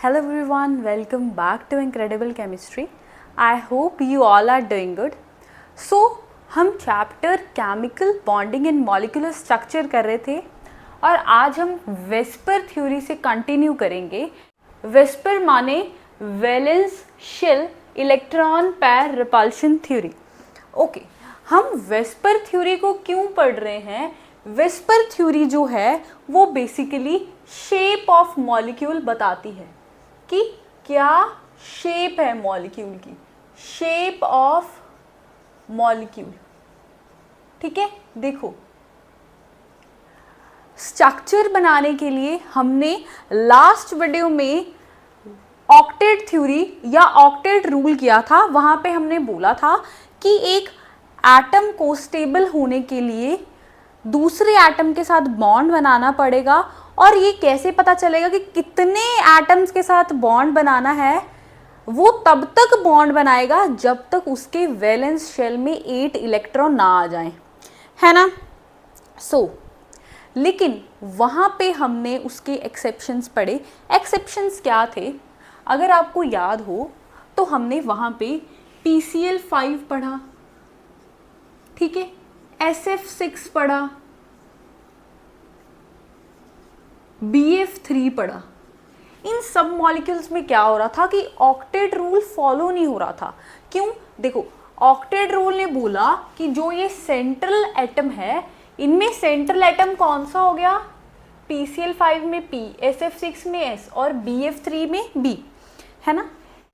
Hello everyone, welcome back to Incredible Chemistry. I hope you all are doing good. So, हम chapter chemical bonding and molecular structure कर रहे थे और आज हम वेस्पर थ्योरी से कंटिन्यू करेंगे. वेस्पर माने valence shell electron pair repulsion theory. Okay, हम वेस्पर थ्योरी को क्यों पढ़ रहे हैं? वेस्पर थ्योरी जो है वो बेसिकली शेप ऑफ मॉलिक्यूल बताती है कि क्या शेप है मॉलिक्यूल की, शेप ऑफ मॉलिक्यूल. ठीक है, देखो स्ट्रक्चर बनाने के लिए हमने लास्ट वीडियो में ऑक्टेट थ्योरी या ऑक्टेट रूल किया था. वहां पे हमने बोला था कि एक एटम को स्टेबल होने के लिए दूसरे एटम के साथ बॉन्ड बनाना पड़ेगा. और ये कैसे पता चलेगा कि कितने एटम्स के साथ बॉन्ड बनाना है? वो तब तक बॉन्ड बनाएगा जब तक उसके वैलेंस शेल में 8 इलेक्ट्रॉन ना आ जाएं, है ना. लेकिन वहाँ पे हमने उसके एक्सेप्शंस पढ़े. एक्सेप्शंस क्या थे? अगर आपको याद हो तो हमने वहाँ पे PCl5 पढ़ा, ठीक है, SF6 पढ़ा, BF3 पढ़ा. इन सब मॉलिक्यूल्स में क्या हो रहा था कि ऑक्टेट रूल फॉलो नहीं हो रहा था. क्यों? देखो, ऑक्टेट रूल ने बोला कि जो ये सेंट्रल एटम है, इनमें सेंट्रल एटम कौन सा हो गया? PCl5 में P, SF6 में S और BF3 में B, है ना.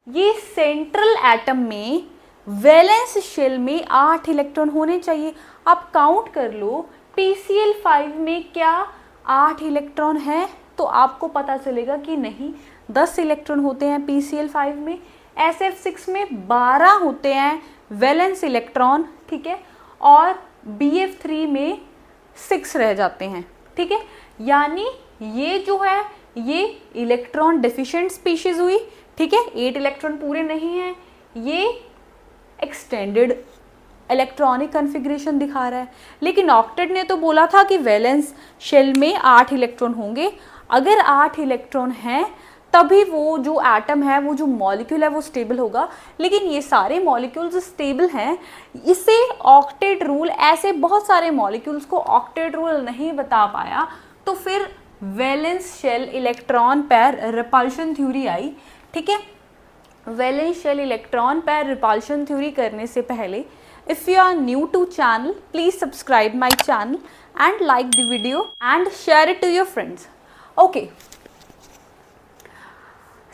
ये सेंट्रल एटम में वैलेंस शेल में 8 इलेक्ट्रॉन होने चाहिए. आप काउंट कर लो, PCl5 में क्या 8 इलेक्ट्रॉन है? तो आपको पता चलेगा कि नहीं, 10 इलेक्ट्रॉन होते हैं PCl5 में. SF6 में 12 होते हैं वैलेंस इलेक्ट्रॉन, ठीक है, और BF3 में 6 रह जाते हैं, ठीक है. यानी ये जो है ये इलेक्ट्रॉन डेफिशिएंट स्पीशीज हुई, ठीक है. 8 इलेक्ट्रॉन पूरे नहीं हैं, ये एक्सटेंडेड इलेक्ट्रॉनिक कन्फिग्रेशन दिखा रहा है. लेकिन ऑक्टेट ने तो बोला था कि वैलेंस शेल में 8 इलेक्ट्रॉन होंगे. अगर 8 इलेक्ट्रॉन हैं तभी वो जो एटम है, वो जो मॉलिक्यूल है, वो स्टेबल होगा. लेकिन ये सारे मॉलिक्यूल्स स्टेबल हैं. इसे ऑक्टेट रूल, ऐसे बहुत सारे मॉलिक्यूल्स को ऑक्टेट रूल नहीं बता पाया. तो फिर valence shell electron pair repulsion theory आई, ठीक है. Valence shell electron pair repulsion theory करने से पहले, if you are new to channel, please subscribe my channel and like the video and share it to your friends. Okay.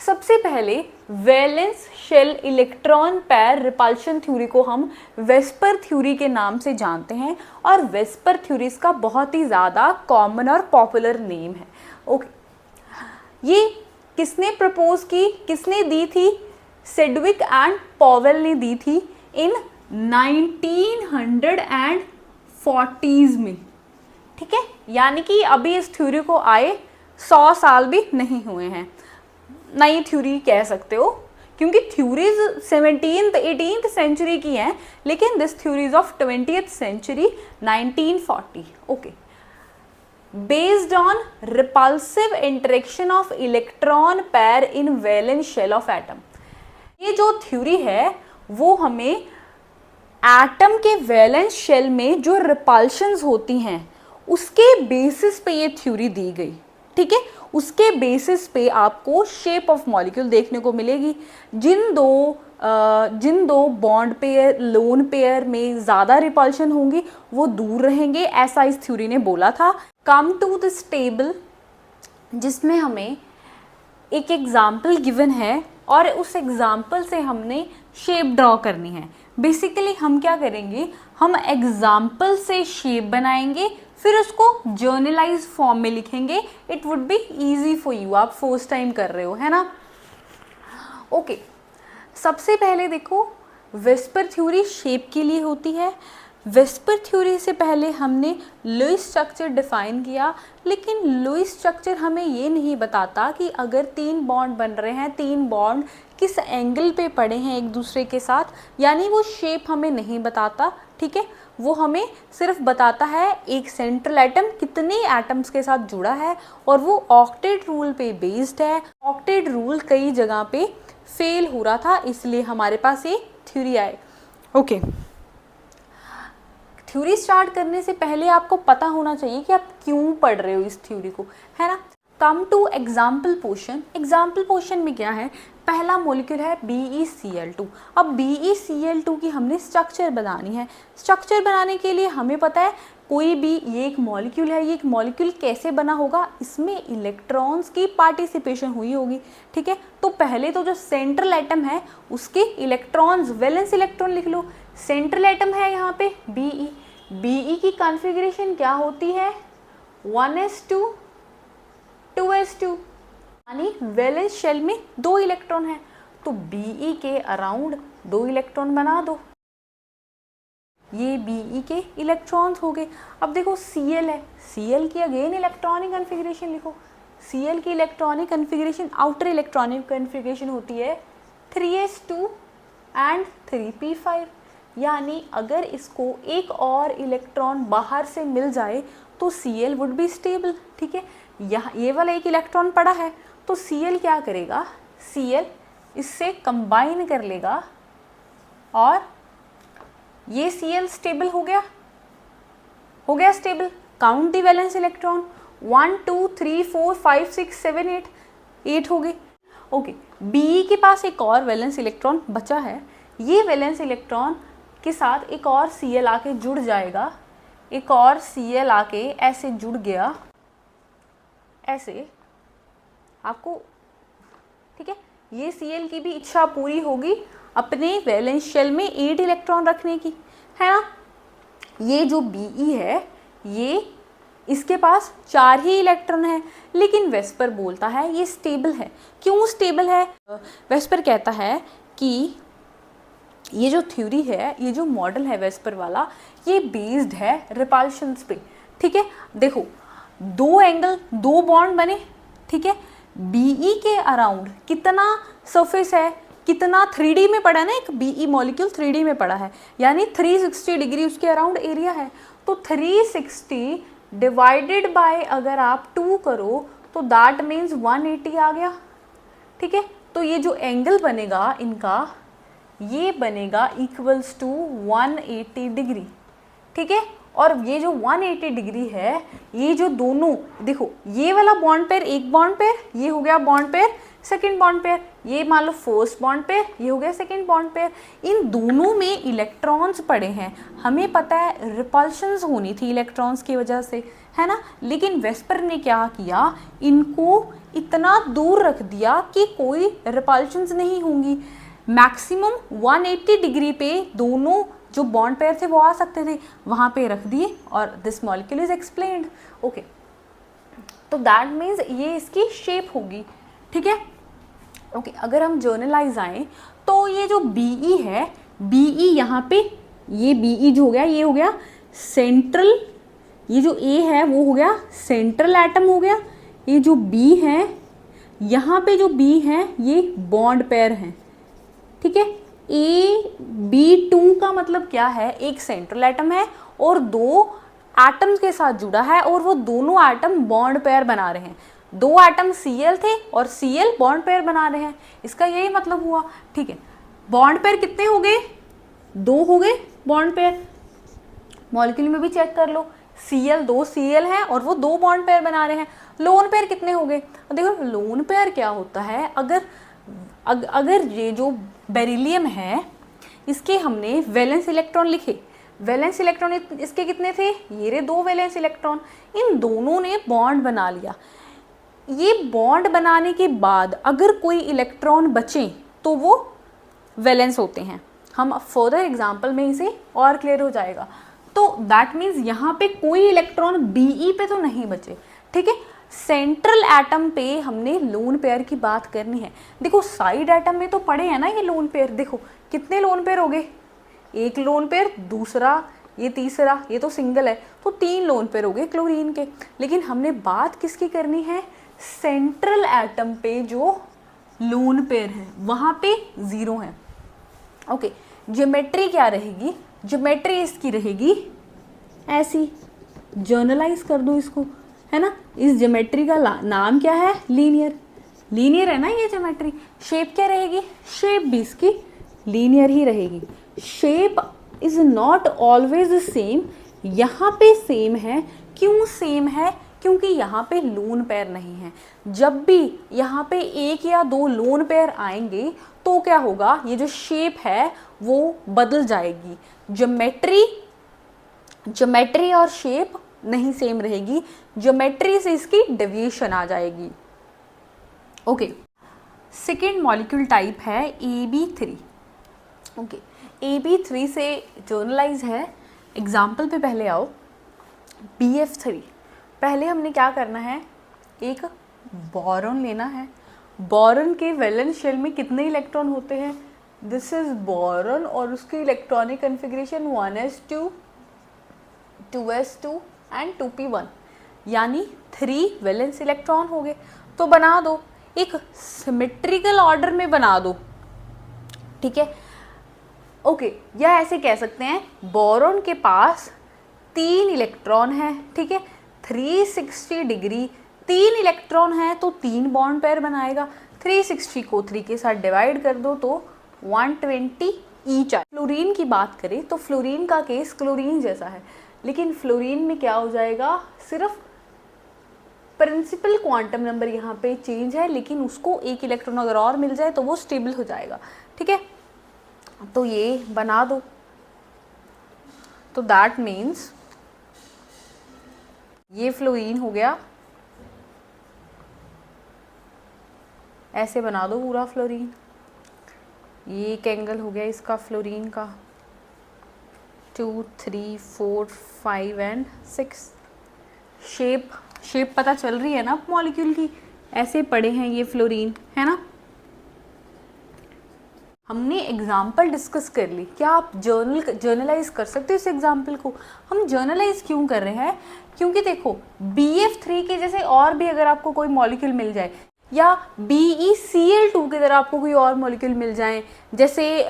सबसे पहले valence shell electron pair repulsion theory को हम VSEPR theory के नाम से जानते हैं और वेस्पर थ्योरी का बहुत ही ज़्यादा कॉमन और पॉपुलर नेम है. ओके, ये किसने प्रपोज की, किसने दी थी? सेडविक एंड पॉवेल ने दी थी इन 1940s में, ठीक है. यानी कि अभी इस थ्योरी को आए 100 साल भी नहीं हुए हैं. नई थ्योरी कह सकते हो, क्योंकि थ्योरीज 17th 18th सेंचुरी की हैं, लेकिन this theories of 20th century 1940. Okay, based on repulsive interaction of electron pair in valence shell of atom. ये जो थ्योरी है वो हमें एटम के वैलेंस शेल में जो रिपल्शंस होती हैं उसके बेसिस पे ये थ्योरी दी गई, ठीक है. उसके बेसिस पे आपको शेप ऑफ मॉलिक्यूल देखने को मिलेगी. जिन दो बॉन्ड पेयर, लोन पेयर में ज़्यादा रिपल्शन होंगी वो दूर रहेंगे, ऐसा इस थ्योरी ने बोला था. कम टू दिस टेबल, जिसमें हमें एक एग्जाम्पल गिवन है और उस एग्जाम्पल से हमने शेप ड्रॉ करनी है. बेसिकली हम क्या करेंगे, हम एग्जाम्पल से शेप बनाएंगे, फिर उसको जर्नलाइज फॉर्म में लिखेंगे. It would be easy for you. आप फर्स्ट टाइम कर रहे हो, है ना. ओके, सबसे पहले देखो, वेस्पर थ्योरी शेप के लिए होती है. वेस्पर थ्योरी से पहले हमने लुईस स्ट्रक्चर डिफाइन किया, लेकिन लुईस स्ट्रक्चर हमें ये नहीं बताता कि अगर 3 बॉन्ड बन रहे हैं, 3 बॉन्ड किस एंगल पे पड़े हैं एक दूसरे के साथ, यानी वो शेप हमें नहीं बताता, ठीक है. वो हमें सिर्फ बताता है एक सेंट्रल एटम कितने एटम्स के साथ जुड़ा है और वो ऑक्टेट रूल पे बेस्ड है। ऑक्टेट रूल कई जगह पे फेल हो रहा था, इसलिए हमारे पास ये थ्योरी आए। ओके, थ्योरी स्टार्ट करने से पहले आपको पता होना चाहिए कि आप क्यों पढ़ रहे हो इस थ्योरी को, है ना। Come to example portion. Example portion में क्या है, पहला मॉलिक्यूल है BeCl2। अब BeCl2 की हमने स्ट्रक्चर बनानी है। स्ट्रक्चर बनाने के लिए हमें पता है कोई भी ये एक मॉलिक्यूल है, ये एक मॉलिक्यूल कैसे बना होगा, इसमें इलेक्ट्रॉन्स की पार्टिसिपेशन हुई होगी, ठीक है। तो पहले तो जो सेंट्रल एटम है उसके इलेक्ट्रॉन्स, वैलेंस इलेक्ट्रॉन लिख लो। सेंट्रल एटम है यहाँ पे Be की कॉन्फ़िगरेशन क्या होती है, 1s2 2s2, यानी वैलेंस शेल में 2 इलेक्ट्रॉन है, तो Be के अराउंड 2 इलेक्ट्रॉन बना दो। ये Be के इलेक्ट्रॉन्स हो गए। अब देखो Cl है, Cl की अगेन इलेक्ट्रॉनिक कन्फिग्रेशन लिखो। Cl की electronic configuration, outer electronic configuration होती है 3s2 एंड 3p5, यानी अगर इसको एक और इलेक्ट्रॉन बाहर से मिल जाए तो Cl वुड बी स्टेबल, ठीक है। यहाँ ये वाला एक इलेक्ट्रॉन पड़ा है तो Cl क्या करेगा, Cl इससे कंबाइन कर लेगा और ये Cl स्टेबल हो गया स्टेबल। काउंट दी वैलेंस इलेक्ट्रॉन, 1 2 3 4 5 6 7 8 हो गए। ओके, Be के पास एक और वैलेंस इलेक्ट्रॉन बचा है। ये वैलेंस इलेक्ट्रॉन के साथ एक और Cl आके जुड़ जाएगा, एक और Cl आके ऐसे जुड़ गया, ऐसे आपको, ठीक है। ये Cl की भी इच्छा पूरी होगी अपने वैलेंस शेल में 8 इलेक्ट्रॉन रखने की, है ना। ये जो Be है ये, इसके पास 4 ही इलेक्ट्रॉन है, लेकिन वेस्पर बोलता है ये स्टेबल है। क्यों स्टेबल है, वेस्पर कहता है कि ये जो थ्योरी है, ये जो मॉडल है वेस्पर वाला, ये बेस्ड है रिपल्शंस पे, ठीक है। देखो 2 एंगल, 2 बॉन्ड बने, ठीक है। Be के अराउंड कितना सरफेस है, कितना 3D में पड़ा है ना, एक Be मॉलिक्यूल 3D में पड़ा है, यानी 360 डिग्री उसके अराउंड एरिया है। तो 360 डिवाइडेड बाय अगर आप 2 करो तो दैट मीन्स 180 आ गया, ठीक है। तो ये जो एंगल बनेगा इनका, ये बनेगा इक्वल्स टू 180 डिग्री, ठीक है। और ये जो 180 डिग्री है, ये जो दोनों, देखो ये वाला बॉन्ड पेयर एक बॉन्ड पेयर, ये हो गया bond pair second bond pair, ये मान लो फर्स्ट बॉन्ड पेयर, ये हो गया सेकंड बॉन्ड पेयर। इन दोनों में इलेक्ट्रॉन्स पड़े हैं, हमें पता है रिपल्शंस होनी थी इलेक्ट्रॉन्स की वजह से, है ना। लेकिन वेस्पर ने क्या किया, इनको इतना दूर रख दिया कि कोई रिपल्शंस नहीं होंगी। मैक्सिमम 180 डिग्री पे दोनों जो बॉन्ड पेयर थे वो आ सकते थे, वहाँ पे रख दिए और this molecule is explained. Okay, तो दैट मीन्स ये इसकी शेप होगी, ठीक है। ओके, अगर हम जर्नलाइज आए तो ये जो Be है, Be यहाँ पे, ये Be जो हो गया, ये हो गया सेंट्रल, ये जो A है वो हो गया सेंट्रल एटम हो गया। ये जो B है, यहाँ पे जो B है ये बॉन्ड पेयर है, ठीक है। AB2 का मतलब क्या है, एक सेंट्रल एटम है और 2 एटम्स के साथ जुड़ा है और वो दोनों एटम बॉन्ड पेयर बना रहे हैं। 2 एटम Cl थे और Cl बॉन्ड पेयर बना रहे हैं, इसका यही मतलब हुआ, ठीक है। बॉन्ड पेयर कितने हो गए, 2 हो गए बॉन्ड पेयर। मॉलिक्यूल में भी चेक कर लो, Cl 2 Cl है और वो 2 बॉन्ड पेयर बना रहे हैं। लोन पेयर कितने हो गए, देखो लोन पेयर क्या होता है, अगर ये जो बेरिलियम है इसके हमने वैलेंस इलेक्ट्रॉन लिखे, वैलेंस इलेक्ट्रॉन इसके कितने थे, ये रहे 2 वैलेंस इलेक्ट्रॉन, इन दोनों ने बॉन्ड बना लिया। ये बॉन्ड बनाने के बाद अगर कोई इलेक्ट्रॉन बचे तो वो वैलेंस होते हैं। हम फर्दर एग्जांपल में इसे और क्लियर हो जाएगा। तो दैट मीन्स यहाँ पे कोई इलेक्ट्रॉन Be पे तो नहीं बचे, ठीक है। सेंट्रल एटम पे हमने लोन पेयर की बात करनी है। देखो साइड एटम में तो पड़े हैं ना ये लोन पेयर, देखो कितने लोन पेयर हो गए, एक लोन पेयर, दूसरा, ये तीसरा, ये तो सिंगल है, तो 3 लोन पेयर हो गए क्लोरीन के। लेकिन हमने बात किसकी करनी है, सेंट्रल एटम पे जो लोन पेयर है वहाँ पे 0 है। ओके, ज्योमेट्री क्या रहेगी, ज्योमेट्री इसकी रहेगी ऐसी, जर्नलाइज कर दो इसको, है ना। इस ज्योमेट्री का नाम क्या है, लीनियर, लीनियर है ना ये ज्योमेट्री। शेप क्या रहेगी, शेप भी इसकी लीनियर ही रहेगी। Shape is not always same, यहाँ पे सेम है, क्यों सेम है, क्योंकि यहाँ पे लोन पेयर नहीं है। जब भी यहाँ पे एक या दो लोन पेयर आएंगे तो क्या होगा, ये जो शेप है वो बदल जाएगी। ज्योमेट्री और शेप नहीं सेम रहेगी, ज्योमेट्री से इसकी डेविएशन आ जाएगी। ओके, सेकेंड मॉलिक्यूल टाइप है AB3। ओके, AB3 से जर्नलाइज है। एग्जाम्पल पे पहले आओ, BF3। पहले हमने क्या करना है, एक बोरॉन लेना है। बोरॉन के वैलेंस शेल में कितने इलेक्ट्रॉन होते हैं, दिस इज बोरॉन, और उसकी electronic configuration 1s2 2s2 and 2p1, यानी 3 वैलेंस इलेक्ट्रॉन हो गए। तो बना दो, एक सिमेट्रिकल ऑर्डर में बना दो, ठीक है। ओके, या ऐसे कह सकते हैं बोरॉन के पास 3 इलेक्ट्रॉन है, ठीक है, 360 डिग्री 3 इलेक्ट्रॉन है तो 3 बॉन्ड पेयर बनाएगा। 360 को 3 के साथ डिवाइड कर दो तो 120 ईच। फ्लोरीन की बात करें तो फ्लोरीन का केस क्लोरीन जैसा है, लेकिन फ्लोरीन में क्या हो जाएगा, सिर्फ प्रिंसिपल क्वांटम नंबर यहाँ पे चेंज है, लेकिन उसको एक इलेक्ट्रॉन अगर और मिल जाए तो वो स्टेबल हो जाएगा, ठीक है। तो ये बना दो, तो दैट मीन्स ये फ्लोरीन हो गया, ऐसे बना दो पूरा फ्लोरीन। ये एक एंगल हो गया इसका फ्लोरीन का, 2 3 4 5 एंड 6। शेप पता चल रही है ना मॉलिक्यूल की, ऐसे पड़े हैं ये फ्लोरीन, है ना। हमने एग्जाम्पल डिस्कस कर ली, क्या आप जर्नलाइज कर सकते हो इस एग्जाम्पल को। हम जर्नलाइज क्यों कर रहे हैं, क्योंकि देखो BF3 के जैसे और भी अगर आपको कोई मॉलिक्यूल मिल जाए, या BeCl2 की तरह आपको कोई और मॉलिक्यूल मिल जाए, जैसे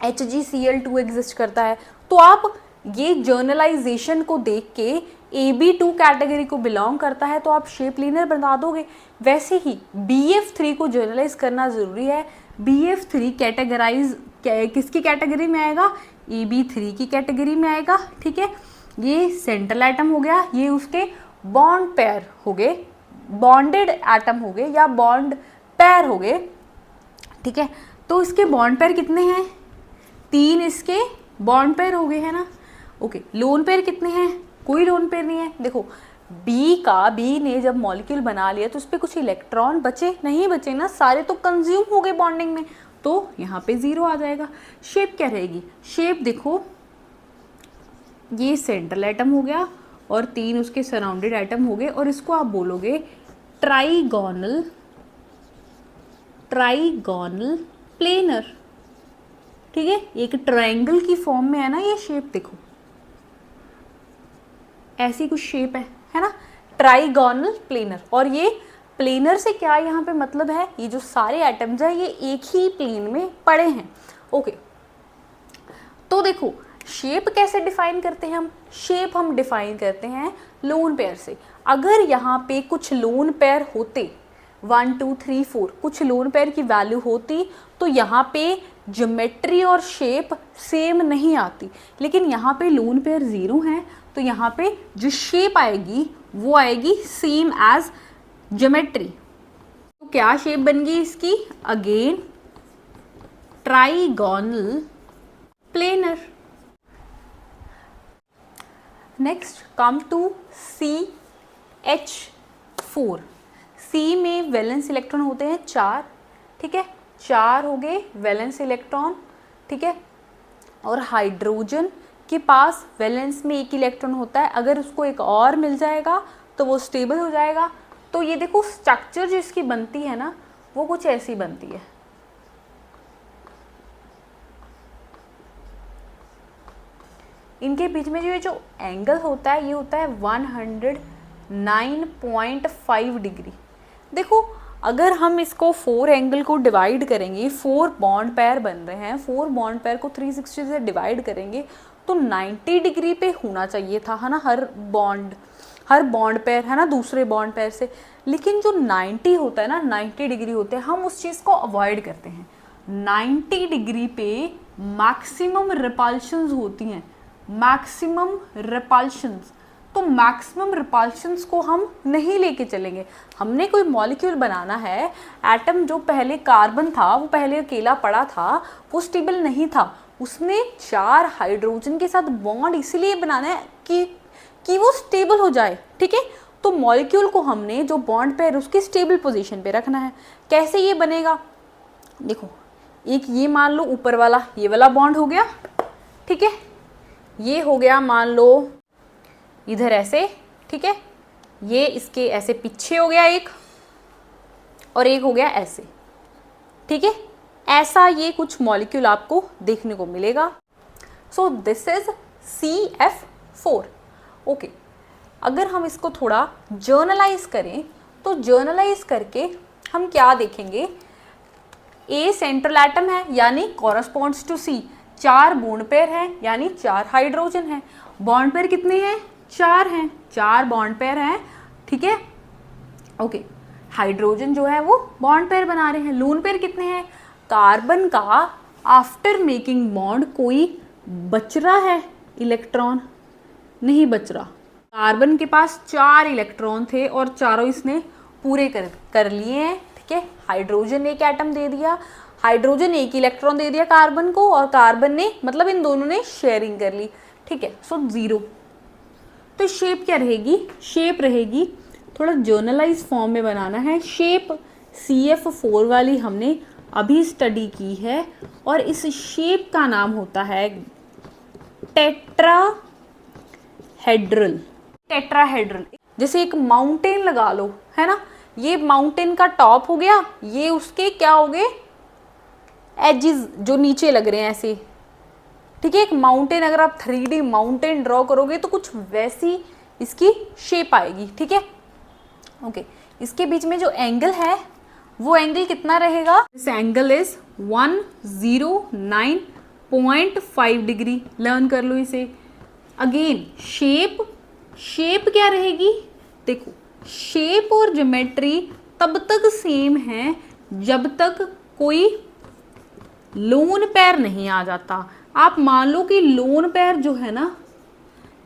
HgCl2 एग्जिस्ट करता है, तो आप ये जर्नलाइजेशन को देख के AB2 कैटेगरी को बिलोंग करता है तो आप शेप लीनियर बना दोगे। वैसे ही BF3 को जर्नलाइज करना ज़रूरी है। BF3 कैटेगराइज किसकी कैटेगरी में आएगा, AB3 की कैटेगरी में आएगा, ठीक है। ये सेंट्रल एटम हो गया, ये उसके बॉन्ड पेयर हो गए, बॉन्डेड एटम हो गए या बॉन्ड पेयर हो गए, ठीक है। तो इसके बॉन्ड पेयर कितने हैं, 3 इसके बॉन्ड पेयर हो गए, है ना। ओके, लोन पेयर कितने हैं, कोई लोन पेयर नहीं है। देखो बी ने जब मॉलिक्यूल बना लिया तो उस पर कुछ इलेक्ट्रॉन बचे नहीं, बचे ना, सारे तो कंज्यूम हो गए बॉन्डिंग में, तो यहाँ पे 0 आ जाएगा। शेप क्या रहेगी, शेप देखो ये सेंट्रल एटम हो गया और 3 उसके सराउंडेड एटम हो गए, और इसको आप बोलोगे ट्राइगोनल प्लेनर, ठीक है। एक ट्रायंगल की फॉर्म में है ना ये शेप, देखो ऐसी कुछ शेप है ना, ट्राइगोनल प्लेनर। और ये प्लेनर से क्या यहाँ पे मतलब है, ये जो सारे एटम्स हैं ये एक ही प्लेन में पड़े हैं। ओके, तो देखो शेप कैसे डिफाइन करते हैं हम, शेप हम डिफाइन करते हैं लोन पेयर से। अगर यहाँ पे कुछ लोन पेयर होते 1 2 3 4 कुछ लोन पेयर की वैल्यू होती तो यहाँ पे ज्योमेट्री और शेप सेम नहीं आती, लेकिन यहाँ पे लोन पेयर 0 हैं तो यहाँ पे जो शेप आएगी वो आएगी सेम एज ज्योमेट्री। तो क्या शेप बन गई इसकी, again trigonal planar. Next come to CH4। C में वैलेंस इलेक्ट्रॉन होते हैं 4, ठीक है, 4 हो गए वैलेंस इलेक्ट्रॉन, ठीक है। और हाइड्रोजन के पास वैलेंस में 1 इलेक्ट्रॉन होता है, अगर उसको एक और मिल जाएगा तो वो स्टेबल हो जाएगा। तो ये देखो स्ट्रक्चर जो इसकी बनती है ना वो कुछ ऐसी बनती है। इनके बीच में जो एंगल होता है ये होता है 109.5 डिग्री। देखो अगर हम इसको 4 एंगल को डिवाइड करेंगे, 4 बॉन्ड पेयर बन रहे हैं, 4 बॉन्ड पेयर को 360 से डिवाइड करेंगे तो 90 डिग्री पे होना चाहिए था, है ना, हर बॉन्ड पेयर, है ना, दूसरे बॉन्ड पेयर से। लेकिन जो 90 होता है ना, 90 डिग्री होते हैं, हम उस चीज़ को अवॉइड करते हैं। 90 डिग्री पे मैक्सिमम रिपल्शंस होती हैं, मैक्सिमम रिपल्शंस। तो मैक्सिमम रिपल्शंस को हम नहीं लेके चलेंगे। हमने कोई मॉलिक्यूल बनाना है, एटम जो पहले कार्बन था वो पहले अकेला पड़ा था, वो स्टेबल नहीं था, उसने 4 हाइड्रोजन के साथ बॉन्ड इसलिए बनाना है कि वो स्टेबल हो जाए, ठीक है। तो मॉलिक्यूल को हमने जो बॉन्ड पेयर उसकी स्टेबल पोजीशन पे रखना है। कैसे ये बनेगा, देखो, एक ये मान लो ऊपर वाला ये वाला बॉन्ड हो गया, ठीक है, ये हो गया मान लो इधर ऐसे, ठीक है, ये इसके ऐसे पीछे हो गया एक, और एक हो गया ऐसे, ठीक है। ऐसा ये कुछ मॉलिक्यूल आपको देखने को मिलेगा। So this is CF4। Okay, अगर हम इसको थोड़ा जर्नलाइज करें तो जर्नलाइज करके हम क्या देखेंगे, ए सेंट्रल एटम है यानी corresponds to C, 4 bond pair है यानी 4 हाइड्रोजन है। बॉन्ड पेयर कितने हैं, 4 हैं, 4 बॉन्ड पेयर हैं, ठीक है। ओके, हाइड्रोजन जो है वो बॉन्ड पेयर बना रहे हैं। लोन पेयर कितने हैं, कार्बन का आफ्टर मेकिंग बॉन्ड कोई बच रहा है इलेक्ट्रॉन, नहीं बच रहा। कार्बन के पास 4 इलेक्ट्रॉन थे और चारों इसने पूरे कर लिए हैं, ठीक है। हाइड्रोजन एक एटम दे दिया, हाइड्रोजन एक इलेक्ट्रॉन दे दिया कार्बन को, और कार्बन ने मतलब इन दोनों ने शेयरिंग कर ली, ठीक है। सो 0। तो शेप क्या रहेगी, शेप रहेगी, थोड़ा जर्नलाइज फॉर्म में बनाना है। शेप CF4 वाली हमने अभी स्टडी की है, और इस शेप का नाम होता है टेट्राहेड्रल। टेट्राहेड्रल जैसे एक माउंटेन लगा लो, है ना, ये माउंटेन का टॉप हो गया, ये उसके क्या हो गए, एजेस जो नीचे लग रहे हैं ऐसे, ठीक है। एक माउंटेन, अगर आप 3D माउंटेन ड्रॉ करोगे तो कुछ वैसी इसकी शेप आएगी, ठीक है। ओके, इसके बीच में जो एंगल है वो एंगल कितना रहेगा, this angle is 109.5 degree. Learn कर लो इसे। अगेन शेप क्या रहेगी, देखो, शेप और ज्योमेट्री तब तक सेम है जब तक कोई लोन पेयर नहीं आ जाता। आप मान लो कि लोन पेयर जो है ना,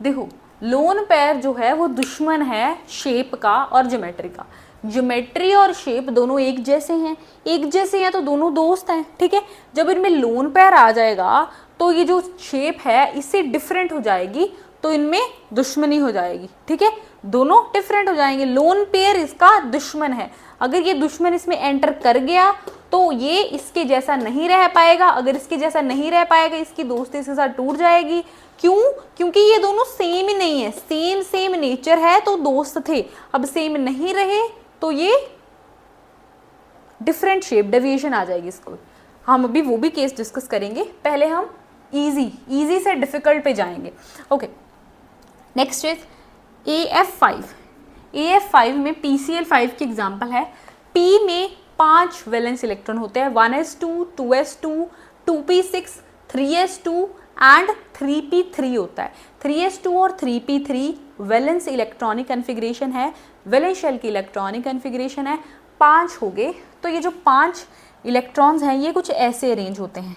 देखो, लोन पेयर जो है वो दुश्मन है शेप का और ज्योमेट्री का। ज्योमेट्री और शेप दोनों एक जैसे हैं, एक जैसे हैं तो दोनों दोस्त हैं, ठीक है। जब इनमें लोन पेयर आ जाएगा तो ये जो शेप है इससे डिफरेंट हो जाएगी, तो इनमें दुश्मनी हो जाएगी, ठीक है। दोनों डिफरेंट हो जाएंगे, लोन पेयर इसका दुश्मन है। अगर ये दुश्मन इसमें एंटर कर गया तो ये इसके जैसा नहीं रह पाएगा, अगर इसके जैसा नहीं रह पाएगा इसकी दोस्ती इसके साथ टूट जाएगी। क्यों, क्योंकि ये दोनों सेम ही नहीं है, सेम नेचर है तो दोस्त थे, अब सेम नहीं रहे तो ये डिफरेंट शेप डेविएशन आ जाएगी इसको। हम अभी वो भी केस डिस्कस करेंगे, पहले हम इजी से डिफिकल्ट पे जाएंगे। Okay, next is AF5। AF5 में PCl5 की एग्जांपल है। P में 5 वैलेंस इलेक्ट्रॉन होते हैं, 1s2, 2s2, 2p6, 3s2 and 3p3 होता है। 3s2 और 3p3 वैलेंस इलेक्ट्रॉनिक कन्फिग्रेशन है, वैलेंस शेल की इलेक्ट्रॉनिक कन्फिग्रेशन है। 5 हो गए, तो ये जो 5 इलेक्ट्रॉन्स हैं ये कुछ ऐसे अरेंज होते हैं।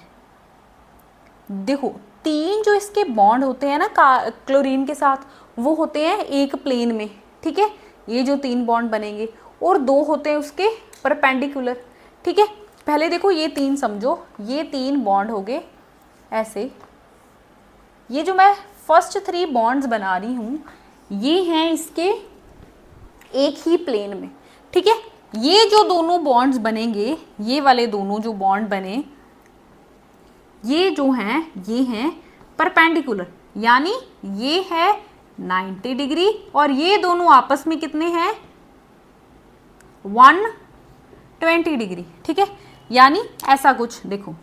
देखो, 3 जो इसके बॉन्ड होते हैं ना क्लोरीन के साथ, वो होते हैं एक प्लेन में, ठीक है, ये जो 3 बॉन्ड बनेंगे, और 2 होते हैं उसके परपेंडिकुलर, ठीक है। पहले देखो ये 3 समझो, ये 3 बॉन्ड हो गए ऐसे। ये जो मैं फर्स्ट 3 बॉन्ड्स बना रही हूँ ये हैं इसके एक ही प्लेन में, ठीक है। ये जो दोनों बॉन्ड्स बनेंगे, ये वाले दोनों जो बॉन्ड बने, ये जो हैं ये हैं परपेंडिकुलर, यानी ये है 90 डिग्री और ये दोनों आपस में कितने हैं 120 डिग्री, ठीक है। यानी ऐसा कुछ देखो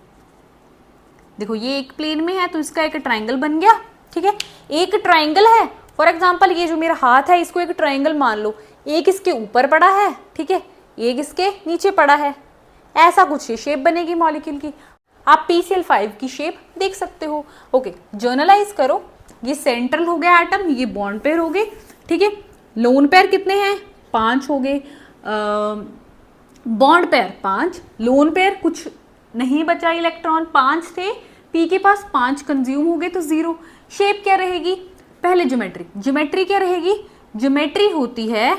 ये एक प्लेन में है तो इसका एक ट्रायंगल बन गया, ठीक है। एक ट्रायंगल है, फॉर एग्जांपल ये जो मेरा हाथ है इसको एक ट्रायंगल मान लो, एक इसके ऊपर पड़ा है, ठीक है, एक इसके नीचे पड़ा है, ऐसा कुछ शेप बनेगी मॉलिक्यूल की। आप PCl5 की शेप देख सकते हो। ओके, जर्नलाइज करो। ये सेंट्रल हो गया एटम, ये बॉन्ड पेयर हो गए, ठीक है। लोन पेयर कितने हैं? 5 हो गए, बॉन्ड पेयर 5, लोन पेयर कुछ नहीं बचा, इलेक्ट्रॉन 5 थे, P के पास 5 कंज्यूम हो गए तो 0। शेप क्या रहेगी? पहले ज्योमेट्री, ज्योमेट्री क्या रहेगी? ज्योमेट्री होती है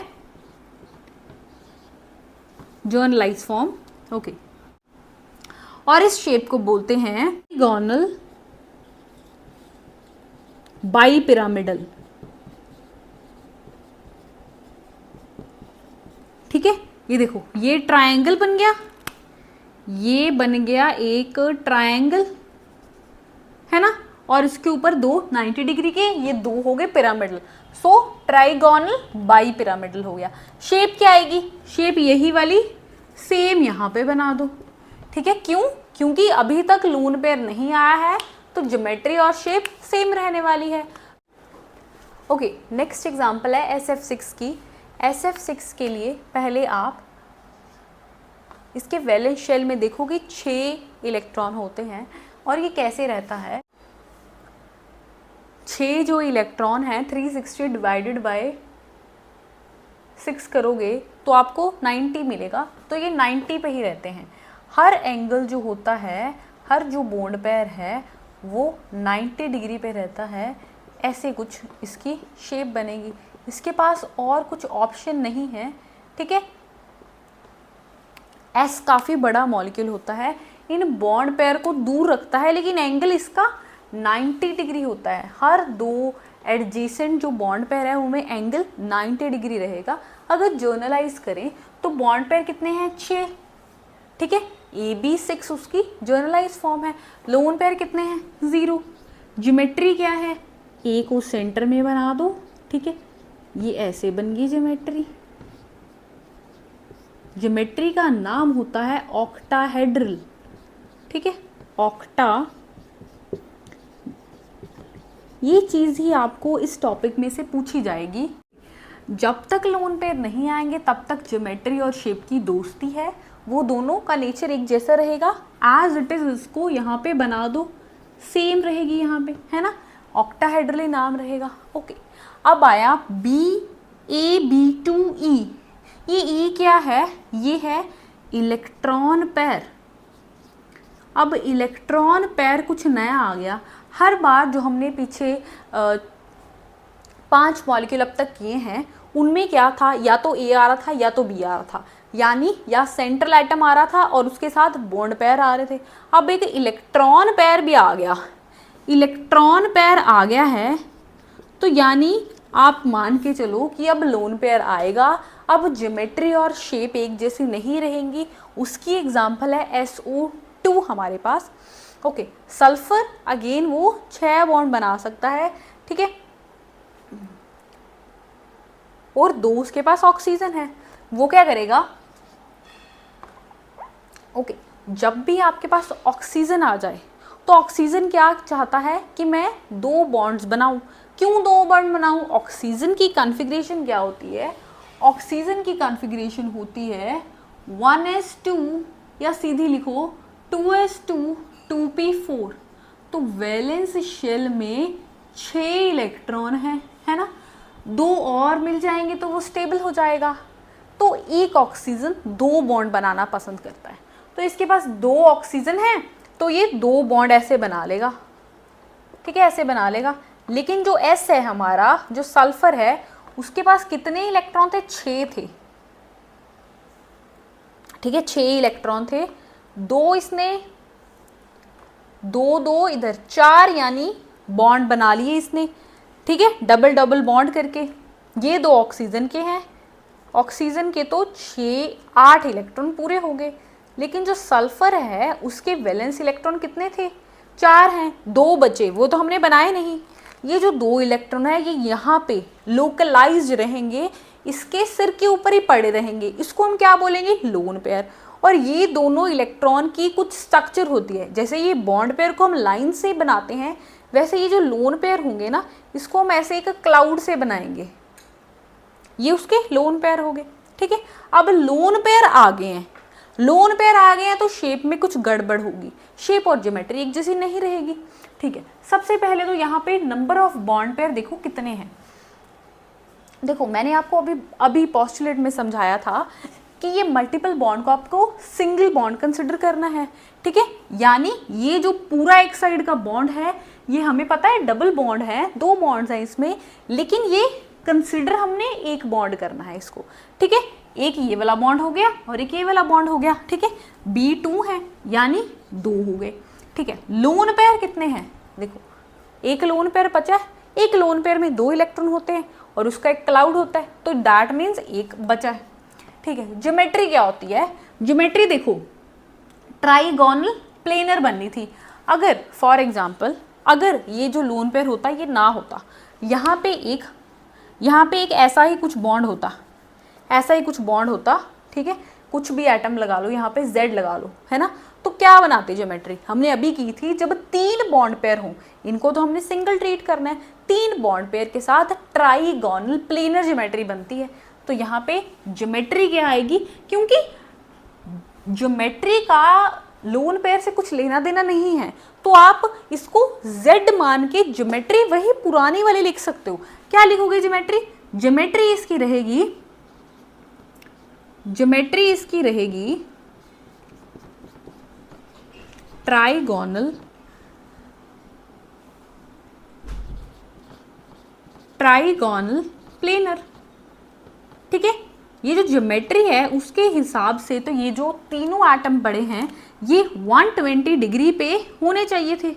जर्नलाइज फॉर्म, ओके। और इस शेप को बोलते हैं ट्रायगोनल बाइपिरामिडल, ठीक है। ये देखो, ये ट्रायंगल बन गया, ये बन गया एक ट्रायंगल, है ना, और इसके ऊपर 2 90 डिग्री के, ये 2 हो गए पिरामिडल। सो ट्राइगोनल बाई पिरामिडल हो गया। शेप क्या आएगी? शेप यही वाली सेम यहाँ पे बना दो, ठीक है। क्यों? क्योंकि अभी तक लोन पेयर नहीं आया है, तो ज्योमेट्री और शेप सेम रहने वाली है। ओके, नेक्स्ट एग्जांपल है SF6 की। SF6 के लिए पहले आप इसके वैलेंस शेल में देखो कि 6 इलेक्ट्रॉन होते हैं और ये कैसे रहता है। 6 जो इलेक्ट्रॉन है 360 डिवाइडेड बाय 6 करोगे तो आपको 90 मिलेगा। तो ये 90 पे ही रहते हैं। हर एंगल जो होता है, हर जो बॉन्ड पेयर है वो 90 डिग्री पे रहता है। ऐसे कुछ इसकी शेप बनेगी। इसके पास और कुछ ऑप्शन नहीं है, ठीक है। S काफ़ी बड़ा मॉलिक्यूल होता है, इन बॉन्ड पेयर को दूर रखता है, लेकिन एंगल इसका 90 डिग्री होता है। हर 2 एडजेसेंट जो बॉन्ड पेयर है उनमें एंगल 90 डिग्री रहेगा। अगर जर्नलाइज करें तो बॉन्ड पेयर कितने हैं? 6, ठीक है। AB6 उसकी जर्नलाइज फॉर्म है। लोन पेयर कितने हैं? 0। ज्योमेट्री क्या है? A को सेंटर में बना दो, ठीक है। ये ऐसे बन गई ज्योमेट्री। ज्योमेट्री का नाम होता है ऑक्टाहेड्रल, ठीक है। ऑक्टा, ये चीज़ ही आपको इस टॉपिक में से पूछी जाएगी। जब तक लोन पेयर नहीं आएंगे तब तक ज्योमेट्री और शेप की दोस्ती है, वो दोनों का नेचर एक जैसा रहेगा। एज इट इज़ इसको यहाँ पे बना दो, सेम रहेगी यहाँ पे, है ना। ऑक्टाहेड्रल ही नाम रहेगा, ओके। अब आया BAB2E। ये E क्या है? ये है इलेक्ट्रॉन पेयर। अब इलेक्ट्रॉन पेयर कुछ नया आ गया। हर बार जो हमने पीछे 5 मॉलिक्यूल अब तक किए हैं उनमें क्या था? या तो A आ रहा था या तो B आ रहा था, यानी या सेंट्रल एटम आ रहा था और उसके साथ बॉन्ड पेयर आ रहे थे। अब एक इलेक्ट्रॉन पेयर भी आ गया। इलेक्ट्रॉन पेयर आ गया है तो यानी आप मान के चलो कि अब लोन पेयर आएगा। अब ज्योमेट्री और शेप एक जैसी नहीं रहेंगी। उसकी एग्जांपल है SO2 हमारे पास, ओके। सल्फर अगेन वो 6 बॉन्ड बना सकता है, ठीक है। और 2 उसके पास ऑक्सीजन है, वो क्या करेगा? ओके, जब भी आपके पास ऑक्सीजन आ जाए तो ऑक्सीजन क्या चाहता है कि मैं 2 बॉन्ड्स बनाऊं। क्यों 2 बॉन्ड बनाऊं? ऑक्सीजन की कॉन्फ़िगरेशन क्या होती है? ऑक्सीजन की कॉन्फ़िगरेशन होती है 1s2 या सीधी लिखो 2s2 2p4। तो वैलेंस शेल में 6 इलेक्ट्रॉन है ना। 2 और मिल जाएंगे तो वो स्टेबल हो जाएगा। तो एक ऑक्सीजन 2 बॉन्ड बनाना पसंद करता है। तो इसके पास 2 ऑक्सीजन है तो ये 2 बॉन्ड ऐसे बना लेगा, ठीक है, ऐसे बना लेगा। लेकिन जो S है हमारा, जो सल्फर है, उसके पास कितने इलेक्ट्रॉन थे? 6 थे, ठीक है। 6 इलेक्ट्रॉन थे। 2 इसने 2 इधर 4, यानी बॉन्ड बना लिए इसने, ठीक है, डबल डबल बॉन्ड करके। ये 2 ऑक्सीजन के हैं। ऑक्सीजन के तो 8 इलेक्ट्रॉन पूरे हो गए। लेकिन जो सल्फर है उसके वैलेंस इलेक्ट्रॉन कितने थे? 4 हैं। 2 बचे, वो तो हमने बनाए नहीं। ये जो 2 इलेक्ट्रॉन है ये यहाँ पे लोकलाइज्ड रहेंगे, इसके सिर के ऊपर ही पड़े रहेंगे। इसको हम क्या बोलेंगे? Lone pair. और ये दोनों इलेक्ट्रॉन की कुछ स्ट्रक्चर होती है। जैसे ये बॉन्ड पेयर को हम लाइन से बनाते हैं, वैसे ये जो लोन पेयर होंगे ना, इसको हम ऐसे एक क्लाउड से बनाएंगे। ये उसके लोन पेयर हो गए, ठीक ठीक है। अब लोन पेयर आ गए हैं, लोन पेयर आ गए हैं तो शेप में कुछ गड़बड़ होगी, शेप और ज्योमेट्री एक जैसी नहीं रहेगी, ठीक है। सबसे पहले तो यहाँ पे नंबर ऑफ बॉन्ड पेयर देखो कितने हैं। देखो मैंने आपको अभी पोस्टुलेट में समझाया था कि ये मल्टीपल बॉन्ड को आपको सिंगल बॉन्ड कंसिडर करना है, ठीक है। यानी ये जो पूरा एक साइड का बॉन्ड है ये हमें पता है डबल बॉन्ड है, 2 बॉन्ड्स हैं इसमें, लेकिन ये कंसिडर हमने एक बॉन्ड करना है इसको, ठीक है। एक ये वाला बॉन्ड हो गया और एक ये वाला बॉन्ड हो गया, ठीक है। B2 है यानी 2 हो गए, ठीक है। लोन पेयर कितने हैं, देखो एक लोन पेयर बचा है, एक लोन पेयर में 2 इलेक्ट्रॉन होते हैं और उसका एक क्लाउड होता है, तो दैट मीन्स एक बचा है, ठीक है। ज्योमेट्री क्या होती है, ज्योमेट्री देखो ट्राइगोनल प्लेनर बननी थी। अगर फॉर एग्जांपल अगर ये जो लोन पेयर होता ये ना होता, यहाँ पे एक ऐसा ही कुछ बॉन्ड होता, ऐसा ही कुछ बॉन्ड होता, ठीक है। कुछ भी एटम लगा लो, यहाँ पे Z लगा लो, है ना, तो क्या बनाती ज्योमेट्री हमने अभी की थी, जब 3 बॉन्ड पेयर हों, इनको तो हमने सिंगल ट्रीट करना है, 3 बॉन्ड पेयर के साथ ट्राइगोनल प्लेनर ज्योमेट्री बनती है। तो यहाँ पे ज्योमेट्री क्या आएगी, क्योंकि ज्योमेट्री का लोन पेयर से कुछ लेना देना नहीं है, तो आप इसको Z मान के ज्योमेट्री वही पुरानी वाली लिख सकते हो। क्या लिखोगे ज्योमेट्री, ज्योमेट्री इसकी रहेगी ट्राइगोनल प्लेनर, ठीक है। ये जो ज्योमेट्री है उसके हिसाब से तो ये जो तीनों एटम पड़े हैं ये 120 डिग्री पे होने चाहिए थे,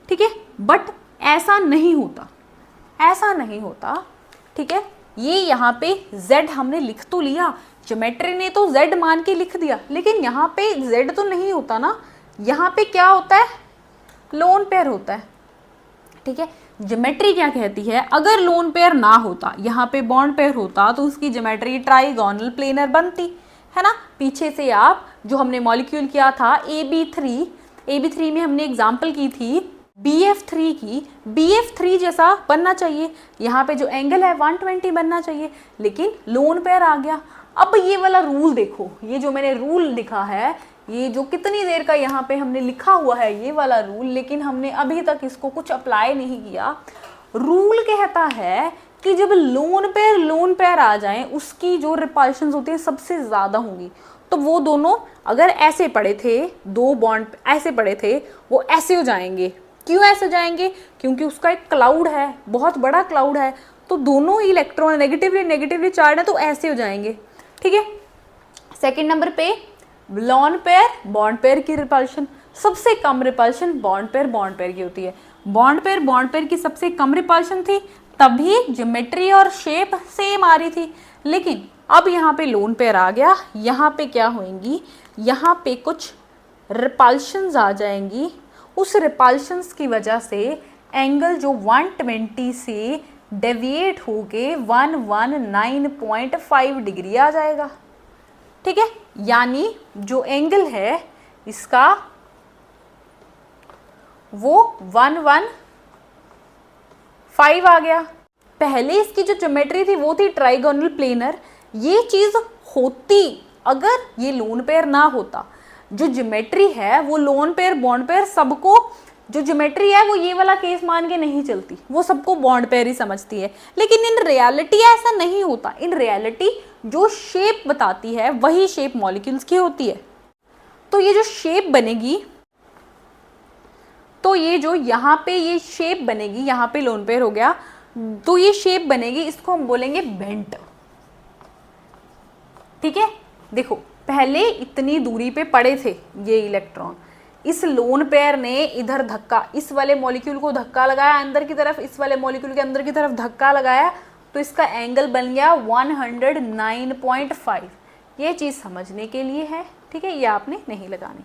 ठीक है। बट ऐसा नहीं होता, ठीक है। ये यहाँ पे Z हमने लिख तो लिया, ज्योमेट्री ने तो Z मान के लिख दिया, लेकिन यहाँ पे Z तो नहीं होता ना, यहाँ पे क्या होता है, लोन पेयर होता है, ठीक है। ज्योमेट्री क्या कहती है, अगर लोन पेयर ना होता, यहाँ पे बॉन्ड पेयर होता, तो उसकी ज्योमेट्री ट्राइगोनल प्लेनर बनती है ना। पीछे से आप जो हमने मॉलिक्यूल किया था AB3 में हमने एग्जाम्पल की थी BF3 की, BF3 जैसा बनना चाहिए, यहाँ पे जो एंगल है 120 बनना चाहिए, लेकिन लोन पेयर आ गया। अब ये वाला रूल देखो, ये जो मैंने रूल लिखा है, ये जो कितनी देर का यहाँ पे हमने लिखा हुआ है ये वाला रूल, लेकिन हमने अभी तक इसको कुछ अप्लाई नहीं किया। रूल कहता है कि जब लोन पेयर आ जाएं, उसकी जो रिपल्शंस होती है सबसे ज़्यादा होंगी, तो वो दोनों अगर ऐसे पड़े थे, 2 बॉन्ड ऐसे पड़े थे, वो ऐसे हो जाएंगे। क्यों ऐसे जाएंगे, क्योंकि उसका एक क्लाउड है, बहुत बड़ा क्लाउड है, तो दोनों इलेक्ट्रॉन नेगेटिवली चार्ज है, तो ऐसे हो जाएंगे, ठीक है। सेकेंड नंबर पे लोन पेयर बॉन्ड पेयर की रिपल्शन, सबसे कम रिपल्शन बॉन्ड पेयर की होती है। बॉन्ड पेयर की सबसे कम रिपल्शन थी, तभी ज्योमेट्री और शेप सेम आ रही थी। लेकिन अब यहाँ पे लोन पेयर आ गया, यहाँ पे क्या होंगी, यहाँ पे कुछ रिपल्शंस आ जाएंगी, उस रिपल्शंस की वजह से एंगल जो 120 से डेविएट होके 119.5 डिग्री आ जाएगा, ठीक है। यानी जो एंगल है इसका वो 115 आ गया। पहले इसकी जो ज्योमेट्री थी वो थी ट्राइगोनल प्लेनर। ये चीज होती अगर ये लोन पेयर ना होता, जो ज्योमेट्री है वो लोन पेयर बॉन्ड पेयर सबको, जो ज्योमेट्री है वो ये वाला केस मान के नहीं चलती, वो सबको बॉन्ड पेयर ही समझती है। लेकिन इन रियलिटी ऐसा नहीं होता, इन रियलिटी जो शेप बताती है वही शेप मॉलिक्यूल्स की होती है। तो ये जो शेप बनेगी, तो ये जो यहाँ पे ये शेप बनेगी, यहाँ पे लोन पेयर हो गया, तो ये शेप बनेगी, इसको हम बोलेंगे बेंट, ठीक है। देखो पहले इतनी दूरी पे पड़े थे ये इलेक्ट्रॉन, इस लोन पेयर ने इधर धक्का, इस वाले मॉलिक्यूल को धक्का लगाया अंदर की तरफ, इस वाले मॉलिक्यूल के अंदर की तरफ धक्का लगाया, तो इसका एंगल बन गया 109.5। ये चीज़ समझने के लिए है, ठीक है, ये आपने नहीं लगानी।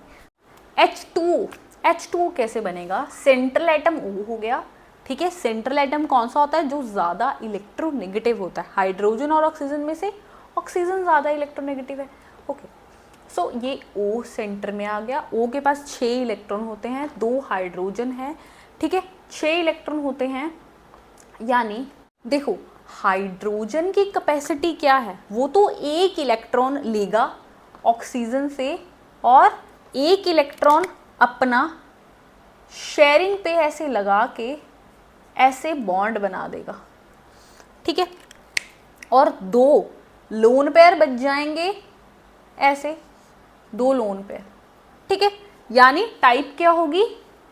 H2O कैसे बनेगा, सेंट्रल एटम O हो गया, ठीक है। सेंट्रल एटम कौन सा होता है, जो ज़्यादा इलेक्ट्रोनेगेटिव होता है, हाइड्रोजन और ऑक्सीजन में से ऑक्सीजन ज़्यादा इलेक्ट्रोनेगेटिव है, ओके। सो ये O सेंटर में आ गया, O के पास 6 इलेक्ट्रॉन होते हैं, 2 हाइड्रोजन है, ठीक है, 6 इलेक्ट्रॉन होते हैं। यानी देखो हाइड्रोजन की कैपेसिटी क्या है, वो तो एक इलेक्ट्रॉन लेगा ऑक्सीजन से और एक इलेक्ट्रॉन अपना शेयरिंग पे ऐसे लगा के ऐसे बॉन्ड बना देगा, ठीक है, और दो लोन पेयर बच जाएंगे, ऐसे दो लोन पेयर, ठीक है। यानी टाइप क्या होगी,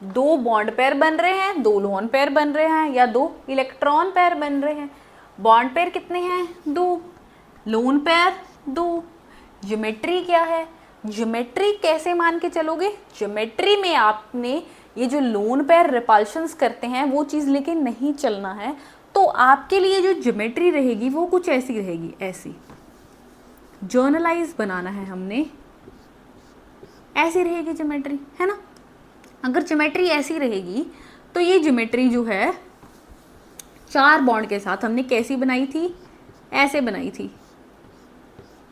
दो बॉन्ड पेयर बन रहे हैं, दो लोन पेयर बन रहे हैं, या दो इलेक्ट्रॉन पेयर बन रहे हैं। बॉन्ड पेयर कितने हैं, दो, लोन पेयर दो। ज्योमेट्री क्या है, ज्योमेट्री कैसे मान के चलोगे, ज्योमेट्री में आपने ये जो लोन पेयर रिपल्शंस करते हैं वो चीज़ लेके नहीं चलना है। तो आपके लिए जो ज्योमेट्री रहेगी वो कुछ ऐसी रहेगी, ऐसी जर्नलाइज बनाना है हमने, ऐसी रहेगी ज्योमेट्री, है ना। अगर ज्योमेट्री ऐसी रहेगी तो ये ज्योमेट्री जो है चार बॉन्ड के साथ हमने कैसी बनाई थी, ऐसे बनाई थी,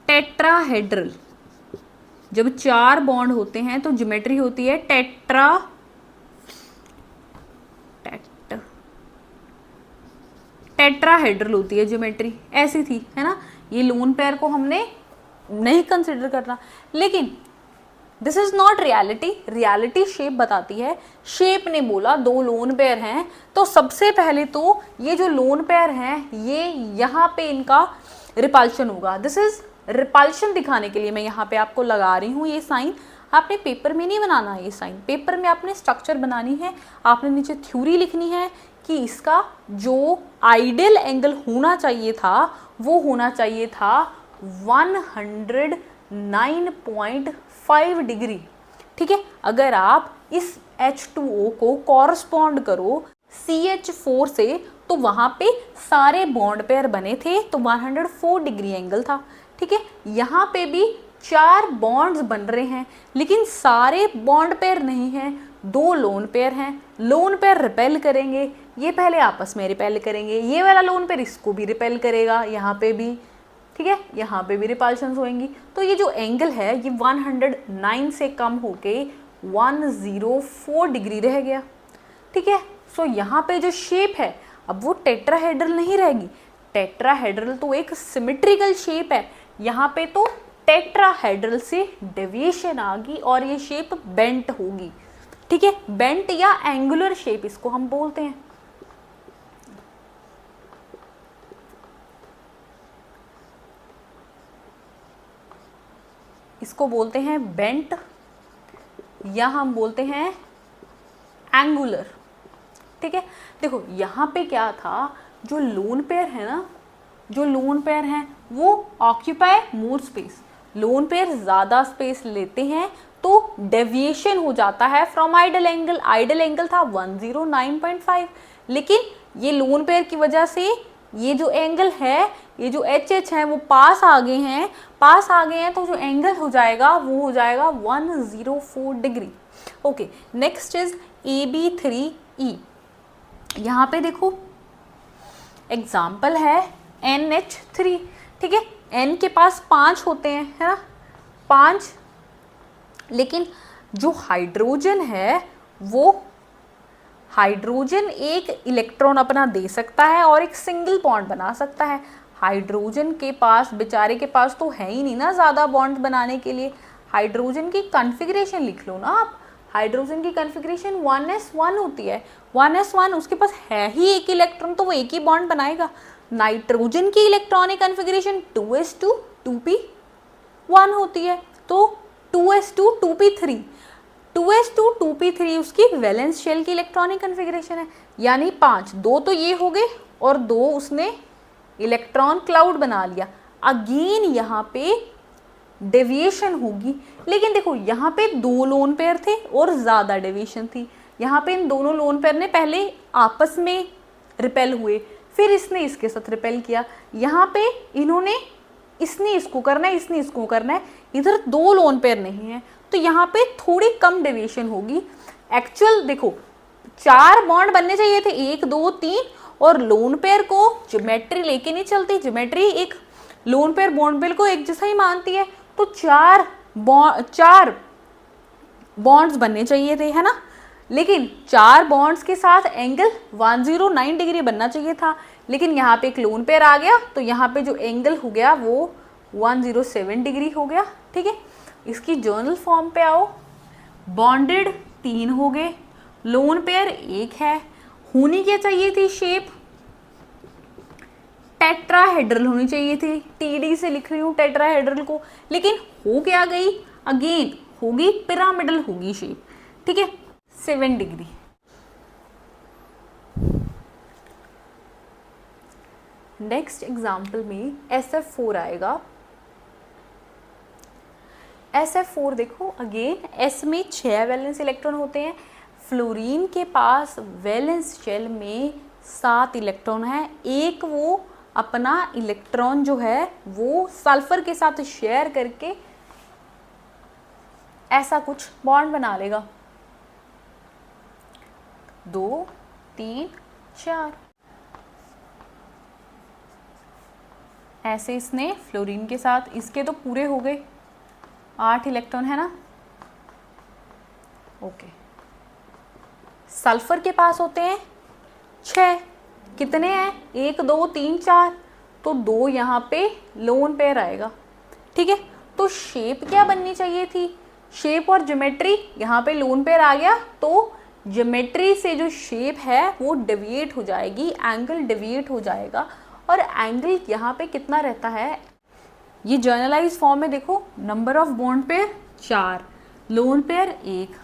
टेट्राहेड्रल। जब चार बॉन्ड होते हैं तो ज्योमेट्री होती है टेट्राहेड्रल होती है ज्योमेट्री, ऐसी थी, है ना। ये लोन पेयर को हमने नहीं कंसिडर करना, लेकिन this is not reality, reality shape बताती है। शेप ने बोला दो लोन पेयर हैं, तो सबसे पहले तो ये जो लोन पेयर हैं ये यहाँ पे इनका रिपल्शन होगा। दिस इज रिपल्शन दिखाने के लिए मैं यहाँ पे आपको लगा रही हूँ ये साइन। आपने पेपर में नहीं बनाना है ये साइन, पेपर में आपने स्ट्रक्चर बनानी है, आपने नीचे थ्योरी लिखनी है कि इसका जो आइडियल एंगल होना चाहिए था वो होना चाहिए था 109.5 डिग्री, ठीक है। अगर आप इस H2O को कॉरस्पॉन्ड करो CH4 से तो वहाँ पे सारे बॉन्ड पेयर बने थे, तो 104 डिग्री एंगल था, ठीक है। यहाँ पे भी चार बॉन्ड्स बन रहे हैं, लेकिन सारे बॉन्ड पेयर नहीं हैं, दो लोन पेयर हैं। लोन पेयर रिपेल करेंगे, ये पहले आपस में रिपेल करेंगे, ये वाला लोन पेयर इसको भी रिपेल करेगा, यहाँ पे भी, ठीक है, यहाँ पे भी रिपल्शंस होंगी। तो ये जो एंगल है ये 109 से कम होके 104 डिग्री रह गया, ठीक है। सो यहाँ पे जो शेप है अब वो टेट्राहेड्रल नहीं रहेगी, टेट्राहेड्रल तो एक सिमेट्रिकल शेप है, यहाँ पे तो टेट्राहेड्रल से डेविएशन आ गई और ये शेप बेंट होगी, ठीक है। बेंट या एंगुलर शेप इसको हम बोलते हैं। इसको बोलते हैं बेंट या हम बोलते हैं एंगुलर, ठीक है। देखो यहाँ पे क्या था, जो लोन पेयर है ना, जो लोन पेयर हैं वो occupy more space, lone pair ज़्यादा स्पेस लेते हैं तो डेविएशन हो जाता है from ideal angle. Ideal angle था 109.5, लेकिन ये लोन पेयर की वजह से ये जो एंगल है, ये जो HH है वो पास आ गए हैं, तो जो एंगल हो जाएगा वो हो जाएगा 104 degree. Okay, next is AB3E। यहाँ पे देखो एग्जाम्पल है NH3, ठीक है। N के पास 5 होते हैं, है ना, 5, लेकिन जो हाइड्रोजन है वो हाइड्रोजन एक इलेक्ट्रॉन अपना दे सकता है और एक सिंगल बॉन्ड बना सकता है। हाइड्रोजन के पास, बेचारे के पास तो है ही नहीं ना ज़्यादा बॉन्ड बनाने के लिए। हाइड्रोजन की कॉन्फ़िगरेशन लिख लो ना आप, हाइड्रोजन की कॉन्फ़िगरेशन 1s1 होती है, 1s1, उसके पास है ही एक इलेक्ट्रॉन तो वो एक ही बॉन्ड बनाएगा। नाइट्रोजन की इलेक्ट्रॉनिक कॉन्फ़िगरेशन 2s2 2p1 होती है, तो 2s2 2p3, 2s2 2p3 उसकी वैलेंस शेल की इलेक्ट्रॉनिक कॉन्फ़िगरेशन है। यानी 5, 2 तो ये हो गए और 2 उसने इलेक्ट्रॉन क्लाउड बना लिया। अगेन यहाँ पे डेविएशन होगी, लेकिन देखो यहाँ पे 2 लोन पेयर थे और ज़्यादा डेविएशन थी। यहाँ पे इन दोनों लोन पेयर ने पहले आपस में रिपेल हुए, फिर इसने इसके साथ रिपेल किया। यहाँ पे इन्होंने, इसने इसको करना है, इसने इसको करना है, इधर 2 लोन पेयर नहीं है, तो यहाँ पे थोड़ी कम डेविएशन होगी। एक्चुअल देखो 4 बॉन्ड बनने चाहिए थे, 1 2 3, और लोन पेयर को ज्योमेट्री लेके नहीं चलती, ज्योमेट्री एक लोन पेयर बॉन्ड पेयर को एक जैसा ही मानती है, तो 4 बॉन्ड्स बनने चाहिए थे, है ना। लेकिन 4 बॉन्ड्स के साथ एंगल 109 डिग्री बनना चाहिए था, लेकिन यहाँ पे एक लोन पेयर आ गया तो यहाँ पे जो एंगल हो गया वो 107 डिग्री हो गया। ठीक है, इसकी जर्नल फॉर्म पे आओ। बॉन्डेड 3 हो गए, लोन पेयर 1 है, होनी क्या चाहिए थी शेप, टेट्राहेड्रल होनी चाहिए थी। टीडी से लिख रही हूँ टेट्राहेड्रल को, लेकिन हो क्या गई, अगेन होगी पिरामिडल होगी शेप। ठीक है, 7 डिग्री। नेक्स्ट एग्जाम्पल में SF4 आएगा। SF4 देखो, अगेन S में 6 वैलेंस इलेक्ट्रॉन होते हैं, फ्लोरीन के पास वैलेंस शेल में 7 इलेक्ट्रॉन है। एक वो अपना इलेक्ट्रॉन जो है वो सल्फर के साथ शेयर करके ऐसा कुछ बॉन्ड बना लेगा, 2 3 4 ऐसे इसने फ्लोरीन के साथ, इसके तो पूरे हो गए 8 इलेक्ट्रॉन है ना। ओके, सल्फर के पास होते हैं 6, कितने हैं 1 2 3 4, तो 2 यहाँ पे लोन पेयर आएगा। ठीक है, तो शेप क्या बननी चाहिए थी, शेप और ज्योमेट्री, यहाँ पे लोन पेयर आ गया तो ज्योमेट्री से जो शेप है वो डेविएट हो जाएगी, एंगल डेविएट हो जाएगा। और एंगल यहाँ पे कितना रहता है, ये जर्नलाइज फॉर्म में देखो, number of bond pair 4, lone pair 1,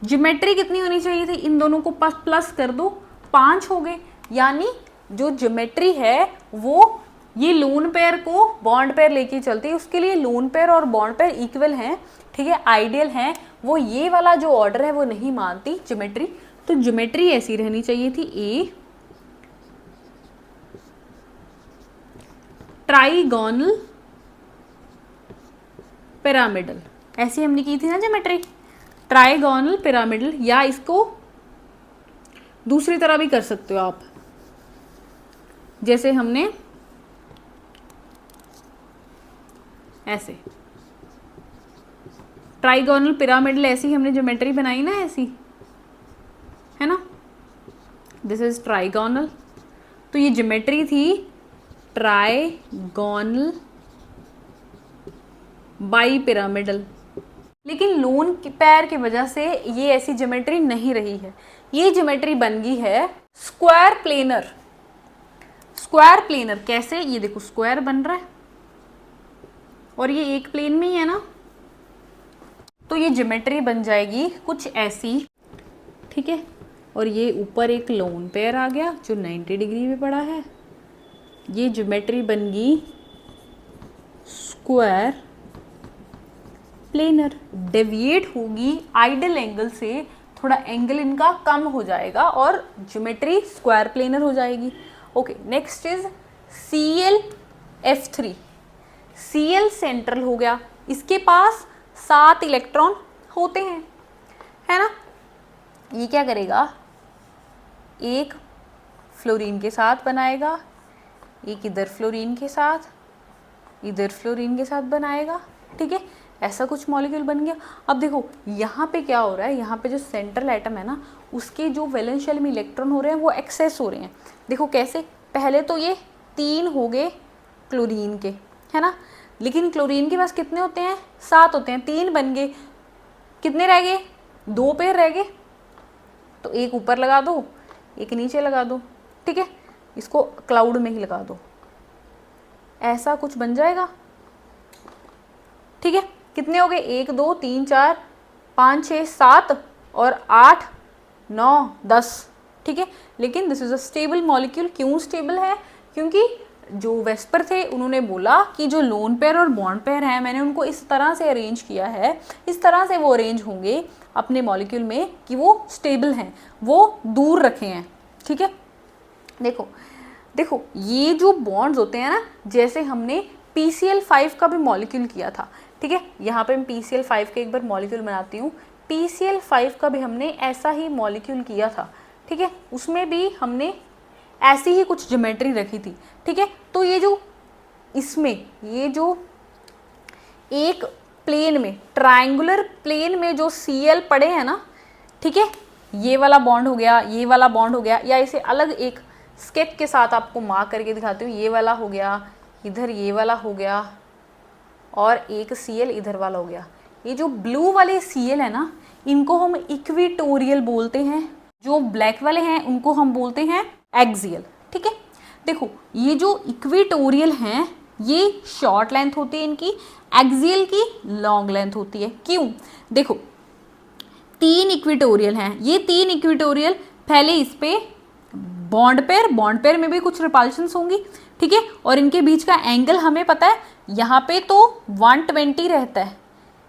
geometry कितनी होनी चाहिए थी, इन दोनों को प्लस कर दो 5 हो गए। यानी जो ज्योमेट्री है वो ये लोन पेयर को बॉन्ड पेयर लेके चलती है, उसके लिए लोन पेयर और बॉन्ड पेयर इक्वल हैं। ठीक है, आइडियल हैं, वो ये वाला जो ऑर्डर है वो नहीं मानती ज्योमेट्री। तो ज्योमेट्री ऐसी रहनी चाहिए थी, ए ट्राइगोनल पिरामिडल, ऐसी हमने की थी ना ज्योमेट्री, ट्राइगोनल पिरामिडल। या इसको दूसरी तरह भी कर सकते हो आप, जैसे हमने ऐसे ट्राइगोनल पिरामिडल, ऐसी हमने ज्योमेट्री बनाई ना, ऐसी है ना, दिस इज ट्राइगोनल। तो ये ज्योमेट्री थी ट्राइगोनल बाई पिरामिडल, लेकिन लोन पेयर की वजह से ये ऐसी ज्योमेट्री नहीं रही है, ये ज्योमेट्री बन गई है स्क्वायर प्लेनर। स्क्वायर प्लेनर कैसे, ये देखो स्क्वायर बन रहा है और ये एक प्लेन में ही है ना, तो ये ज्योमेट्री बन जाएगी कुछ ऐसी। ठीक है, और ये ऊपर एक लोन पेयर आ गया जो 90 डिग्री में पड़ा है, ये ज्योमेट्री बन गई स्क्वायर प्लेनर, डेविएट होगी आइडियल एंगल से, थोड़ा एंगल इनका कम हो जाएगा और ज्योमेट्री स्क्वायर प्लेनर हो जाएगी। Okay, next is ClF3। Cl central हो गया, इसके पास 7 इलेक्ट्रॉन होते हैं, है ना। ये क्या करेगा, एक फ्लोरीन के साथ बनाएगा, एक इधर फ्लोरीन के साथ, इधर फ्लोरीन के साथ बनाएगा। ठीक है, ऐसा कुछ मॉलिक्यूल बन गया। अब देखो यहाँ पे क्या हो रहा है, यहाँ पे जो सेंट्रल एटम है ना, उसके जो वैलेंस शेल में इलेक्ट्रॉन हो रहे हैं वो एक्सेस हो रहे हैं। देखो कैसे, पहले तो ये 3 हो गए क्लोरीन के, है ना, लेकिन क्लोरीन के पास कितने होते हैं, 7 होते हैं, 3 बन गए, कितने रह गए, 2 पेयर रह गए, तो एक ऊपर लगा दो, एक नीचे लगा दो। ठीक है, इसको क्लाउड में ही लगा दो, ऐसा कुछ बन जाएगा। ठीक है, कितने हो गए, 1 2 3 4 5 6 7 और 8 9 10। ठीक है, लेकिन this is a stable molecule. क्यों स्टेबल है, क्योंकि जो वेस्पर थे उन्होंने बोला कि जो लोन पेयर और बॉन्ड पेयर हैं मैंने उनको इस तरह से अरेंज किया है, इस तरह से वो अरेंज होंगे अपने मॉलिक्यूल में कि वो स्टेबल हैं, वो दूर रखे हैं। ठीक है, देखो देखो ये जो बॉन्ड्स होते हैं ना, जैसे हमने PCl5 का भी मॉलिक्यूल किया था। ठीक है, यहाँ पे मैं PCl5 के एक बार मॉलिक्यूल बनाती हूँ। PCl5 का भी हमने ऐसा ही मॉलिक्यूल किया था। ठीक है, उसमें भी हमने ऐसी ही कुछ ज्योमेट्री रखी थी। ठीक है, तो ये जो इसमें ये जो एक प्लेन में, ट्रायंगुलर प्लेन में जो Cl पड़े हैं ना, ठीक है, ये वाला बॉन्ड हो गया, ये वाला बॉन्ड हो गया, या इसे अलग एक स्केच के साथ आपको मार्क करके दिखाती हूँ। ये वाला हो गया, इधर ये वाला हो गया, और एक Cl इधर वाला हो गया। ये जो ब्लू वाले Cl है ना, इनको हम इक्वेटोरियल बोलते हैं, जो ब्लैक वाले हैं उनको हम बोलते हैं एक्सियल। ठीक है, देखो ये जो इक्वेटोरियल हैं ये शॉर्ट लेंथ होती है इनकी, एक्सियल की लॉन्ग लेंथ होती है। क्यों? देखो 3 इक्वेटोरियल हैं, ये 3 इक्वेटोरियल, पहले इस पे बॉन्ड पेयर में भी कुछ रिपल्शंस होंगी, ठीक है, और इनके बीच का एंगल हमें पता है, यहाँ पे तो 120 रहता है,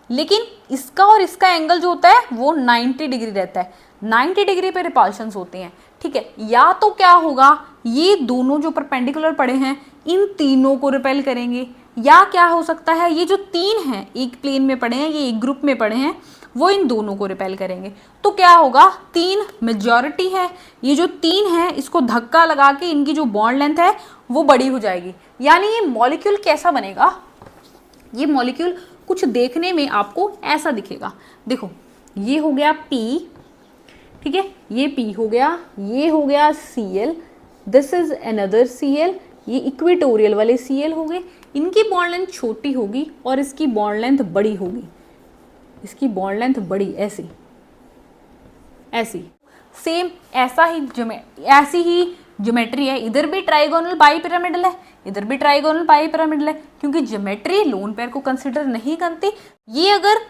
लेकिन इसका और इसका एंगल जो होता है वो 90 डिग्री रहता है, 90 डिग्री पे रिपल्शंस होती हैं। ठीक है, या तो क्या होगा, ये दोनों जो परपेंडिकुलर पड़े हैं इन तीनों को रिपेल करेंगे, या क्या हो सकता है ये जो 3 हैं एक प्लेन में पड़े हैं, ये एक ग्रुप में पड़े हैं, वो इन दोनों को रिपेल करेंगे। तो क्या होगा, 3 मेजॉरिटी है, ये जो 3 है इसको धक्का लगा के इनकी जो बॉन्ड लेंथ है वो बड़ी हो जाएगी। यानी ये मॉलिक्यूल कैसा बनेगा, ये मॉलिक्यूल कुछ देखने में आपको ऐसा दिखेगा। देखो ये हो गया P, ठीक है, ये P हो गया, ये हो गया Cl, this is another Cl, ये इक्वेटोरियल वाले Cl हो गए, इनकी बॉन्ड लेंथ छोटी होगी और इसकी बॉन्ड लेंथ बड़ी होगी, इसकी बॉन्ड लेंथ बड़ी, ऐसी ऐसी सेम ऐसी ही ज्योमेट्री है। इधर भी ट्राइगोनल बाई पिरामिडल है, इधर भी ट्राइगोनल बाई पिरामिडल है, क्योंकि ज्योमेट्री लोन पेयर को कंसिडर नहीं करती। ये अगर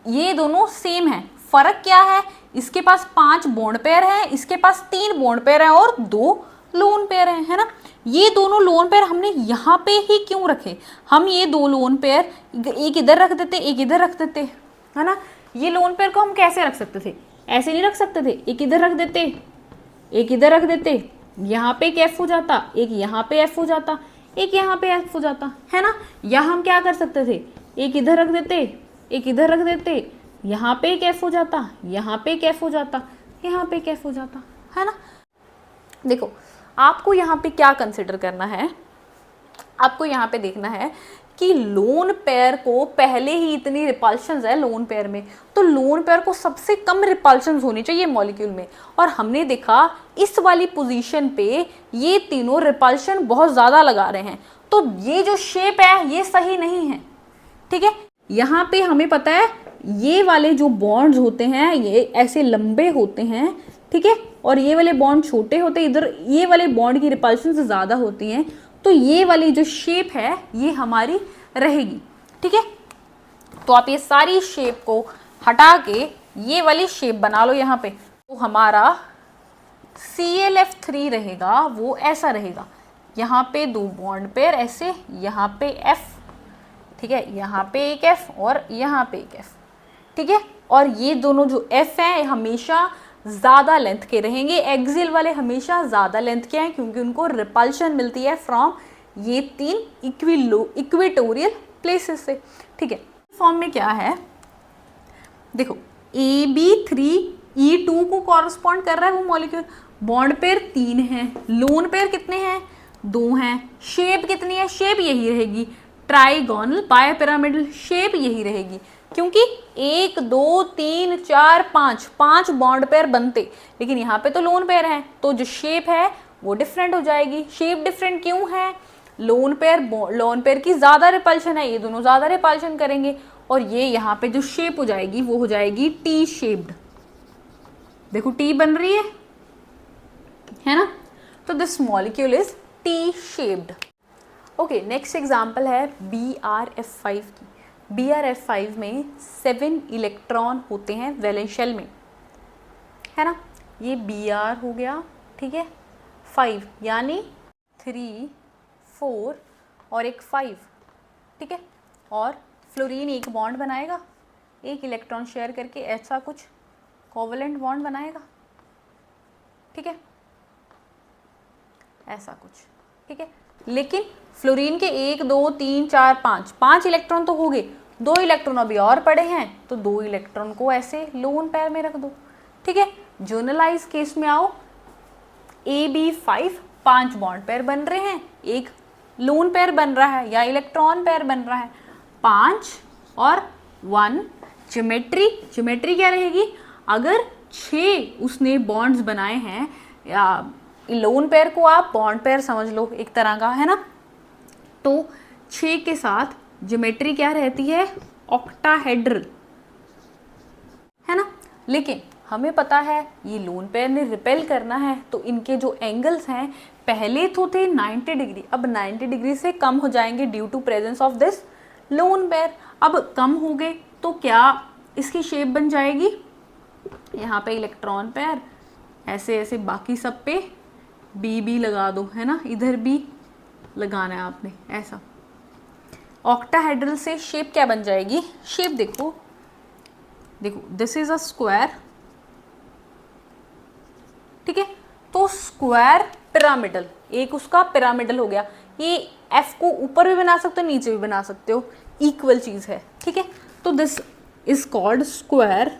ये दोनों सेम है, फर्क क्या है, इसके पास 5 बॉन्ड पेयर है, इसके पास 3 बॉन्ड पेयर है और 2 लोन पेयर है ना। ये दोनों लोन पेयर हमने यहाँ पे ही क्यों रखे, हम ये 2 लोन पेयर एक इधर रख देते, एक इधर रख देते, है ना। ये लोन पेयर को हम कैसे रख सकते थे, ऐसे नहीं रख सकते थे, एक इधर रख देते, एक इधर रख देते, यहाँ पे एक F हो जाता, एक यहाँ पे F हो जाता, एक यहाँ पे F हो जाता, है ना। या हम क्या कर सकते थे, एक इधर रख देते, एक इधर रख देते, यहाँ पे एक F हो जाता, यहाँ पे एक F हो जाता, यहाँ पे एक F हो जाता, है ना। देखो आपको यहाँ पे क्या कंसिडर करना है, आपको यहाँ पे देखना है कि लोन पेयर को पहले ही इतनी रिपल्शंस है लोन पेयर में, तो लोन पेयर को सबसे कम रिपल्शंस होनी चाहिए मॉलिक्यूल में, और हमने देखा इस वाली पोजीशन पे ये तीनों रिपल्शन बहुत ज़्यादा लगा रहे हैं, तो ये जो शेप है ये सही नहीं है। ठीक है, यहाँ पे हमें पता है ये वाले जो बॉन्ड्स होते हैं ये ऐसे लंबे होते हैं, ठीक है, और ये वाले बॉन्ड छोटे होते हैं, इधर ये वाले बॉन्ड की रिपल्शन से ज़्यादा होती हैं, तो ये वाली जो शेप है ये हमारी रहेगी। ठीक है, तो आप ये सारी शेप को हटा के ये वाली शेप बना लो यहाँ पे, तो हमारा ClF3 रहेगा, वो ऐसा रहेगा, यहाँ पे 2 बॉन्ड पेयर ऐसे, यहाँ पे F, ठीक है, यहाँ पे एक F और यहाँ पे एक F, ठीक है, और ये दोनों जो F हैं हमेशा ज़्यादा लेंथ के रहेंगे, एक्सियल वाले हमेशा ज़्यादा लेंथ के हैं, क्योंकि उनको रिपल्शन मिलती है फ्रॉम ये 3 इक्वेटोरियल प्लेसेस से। ठीक है, फॉर्म में क्या है, देखो AB3E2 को कॉरस्पॉन्ड कर रहा है वो मॉलिक्यूल, बॉन्ड पेयर 3 हैं, लोन पेयर कितने हैं, 2 हैं, शेप कितनी है, शेप यही रहेगी, ट्राइगोनल बाय पिरामिडल, शेप यही रहेगी, क्योंकि 1 2 3 4 5 बॉन्ड पेयर बनते, लेकिन यहाँ पे तो लोन पेयर है, तो जो शेप है वो डिफरेंट हो जाएगी। शेप डिफरेंट क्यों है, लोन पेयर की ज़्यादा रिपल्शन है, ये दोनों ज़्यादा रिपल्शन करेंगे, और ये यहाँ पे जो शेप हो जाएगी वो हो जाएगी टी शेप्ड। देखो टी बन रही है ना, तो this molecule is T shaped. Okay, next example है BrF5 की। BrF5 में 7 इलेक्ट्रॉन होते हैं वैलेंस शेल में, है ना। ये Br हो गया, ठीक है, 5 यानी 3 4 और एक 5, ठीक है, और फ्लोरीन एक बॉन्ड बनाएगा, एक इलेक्ट्रॉन शेयर करके ऐसा कुछ कोवलेंट बॉन्ड बनाएगा, ठीक है, ऐसा कुछ, ठीक है। लेकिन फ्लोरीन के 1 2 3 4 5 इलेक्ट्रॉन तो हो गए, 2 इलेक्ट्रॉन अभी और पड़े हैं, तो 2 इलेक्ट्रॉन को ऐसे लोन पेयर में रख दो, ठीक है। जर्नलाइज केस में आओ, AB5 5 बॉन्ड पेयर बन रहे हैं, एक लोन पेयर बन रहा है या इलेक्ट्रॉन पेयर बन रहा है, 5 और 1। ज्योमेट्री क्या रहेगी, अगर 6 उसने बॉन्ड्स बनाए हैं, या लोन पेयर को आप बॉन्ड पेयर समझ लो एक तरह का, है ना। तो 6 के साथ ज्योमेट्री क्या रहती है, ऑक्टाहेड्रल, है ना। लेकिन हमें पता है ये लोन पेयर ने रिपेल करना है, तो इनके जो एंगल्स हैं पहले तो थे 90 डिग्री, अब 90 डिग्री से कम हो जाएंगे due to presence of this lone pair. अब कम हो गए तो क्या इसकी शेप बन जाएगी, यहाँ पे इलेक्ट्रॉन पेयर, ऐसे ऐसे बाकी सब पे बी लगा दो, है ना, इधर भी लगाना है आपने ऐसा। ऑक्टाहेड्रल से शेप क्या बन जाएगी, शेप देखो दिस इज अ स्क्वायर, ठीक है। तो स्क्वायर पिरामिडल, एक उसका पिरामिडल हो गया। ये एफ को ऊपर भी बना सकते हो, नीचे भी बना सकते हो, इक्वल चीज है, ठीक है। तो this is called square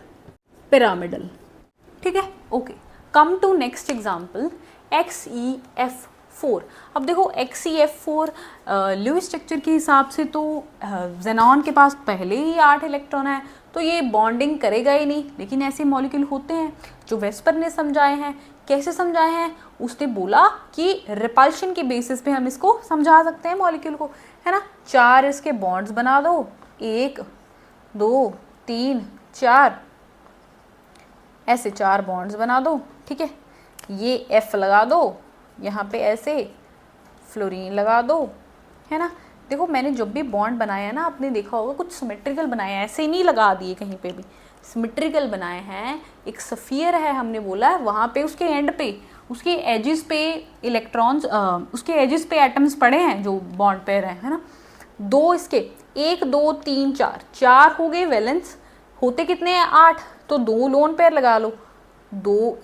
pyramidal, ठीक है। Okay, come to next example, XeF4। अब देखो XeF4 ल्यूइस स्ट्रक्चर के हिसाब से तो ज़ेनॉन के पास पहले ही 8 इलेक्ट्रॉन है, तो ये बॉन्डिंग करेगा ही नहीं। लेकिन ऐसे मॉलिक्यूल होते हैं जो वेस्पर ने समझाए हैं। कैसे समझाए हैं, उसने बोला कि रिपल्शन के बेसिस पे हम इसको समझा सकते हैं मॉलिक्यूल को, है ना। 4 इसके बॉन्ड्स बना दो, 1 2 3 4, ऐसे 4 बॉन्ड्स बना दो, ठीक है। ये F लगा दो, यहाँ पे ऐसे फ्लोरीन लगा दो, है ना। देखो मैंने जब भी बॉन्ड बनाया है ना, आपने देखा होगा कुछ सिमेट्रिकल बनाया है, ऐसे नहीं लगा दिए कहीं पे भी, सिमेट्रिकल बनाए हैं। एक सफियर है हमने बोला है, वहाँ पे उसके एंड पे, उसके एजेस पे इलेक्ट्रॉन्स, उसके एजेस पे एटम्स पड़े हैं जो बॉन्ड पेयर है ना। 2 इसके 1 2 3 4 हो गए वैलेंस, होते कितने हैं 8, तो 2 लोन पेयर लगा लो,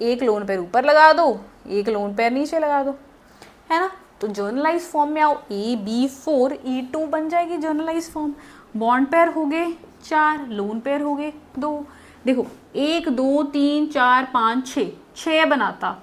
1 लोन पेयर ऊपर लगा दो, 1 लोन पेयर नीचे लगा दो, है ना। तो जर्नलाइज फॉर्म में आओ, AB4E2 बन जाएगी जर्नलाइज फॉर्म। बॉन्ड पेयर हो गए 4, लोन पेयर हो गए 2। देखो 1 2 3 4 5 6 बनाता,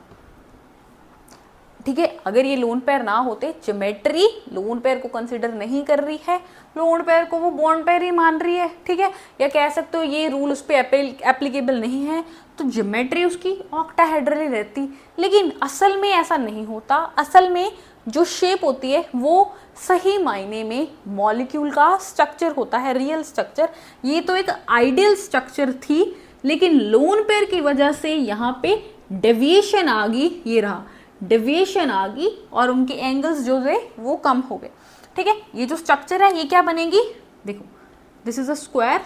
ठीक है। अगर ये लोन पेयर ना होते, ज्योमेट्री लोन पेयर को कंसिडर नहीं कर रही है, लोन पेयर को वो बॉन्ड पेयर ही मान रही है, ठीक है। या कह सकते हो ये रूल उस पर एप्लीकेबल नहीं है, तो ज्योमेट्री उसकी ऑक्टाहेड्रल ही रहती। लेकिन असल में ऐसा नहीं होता, असल में जो शेप होती है वो सही मायने में मॉलिक्यूल का स्ट्रक्चर होता है, रियल स्ट्रक्चर। ये तो एक आइडियल स्ट्रक्चर थी, लेकिन लोन पेयर की वजह से यहाँ पे डेविएशन आ गई, ये रहा डेविएशन आ गई, और उनके एंगल्स जो थे वो कम हो गए, ठीक है। ये जो स्ट्रक्चर है ये क्या बनेगी, देखो दिस इज अ स्क्वायर,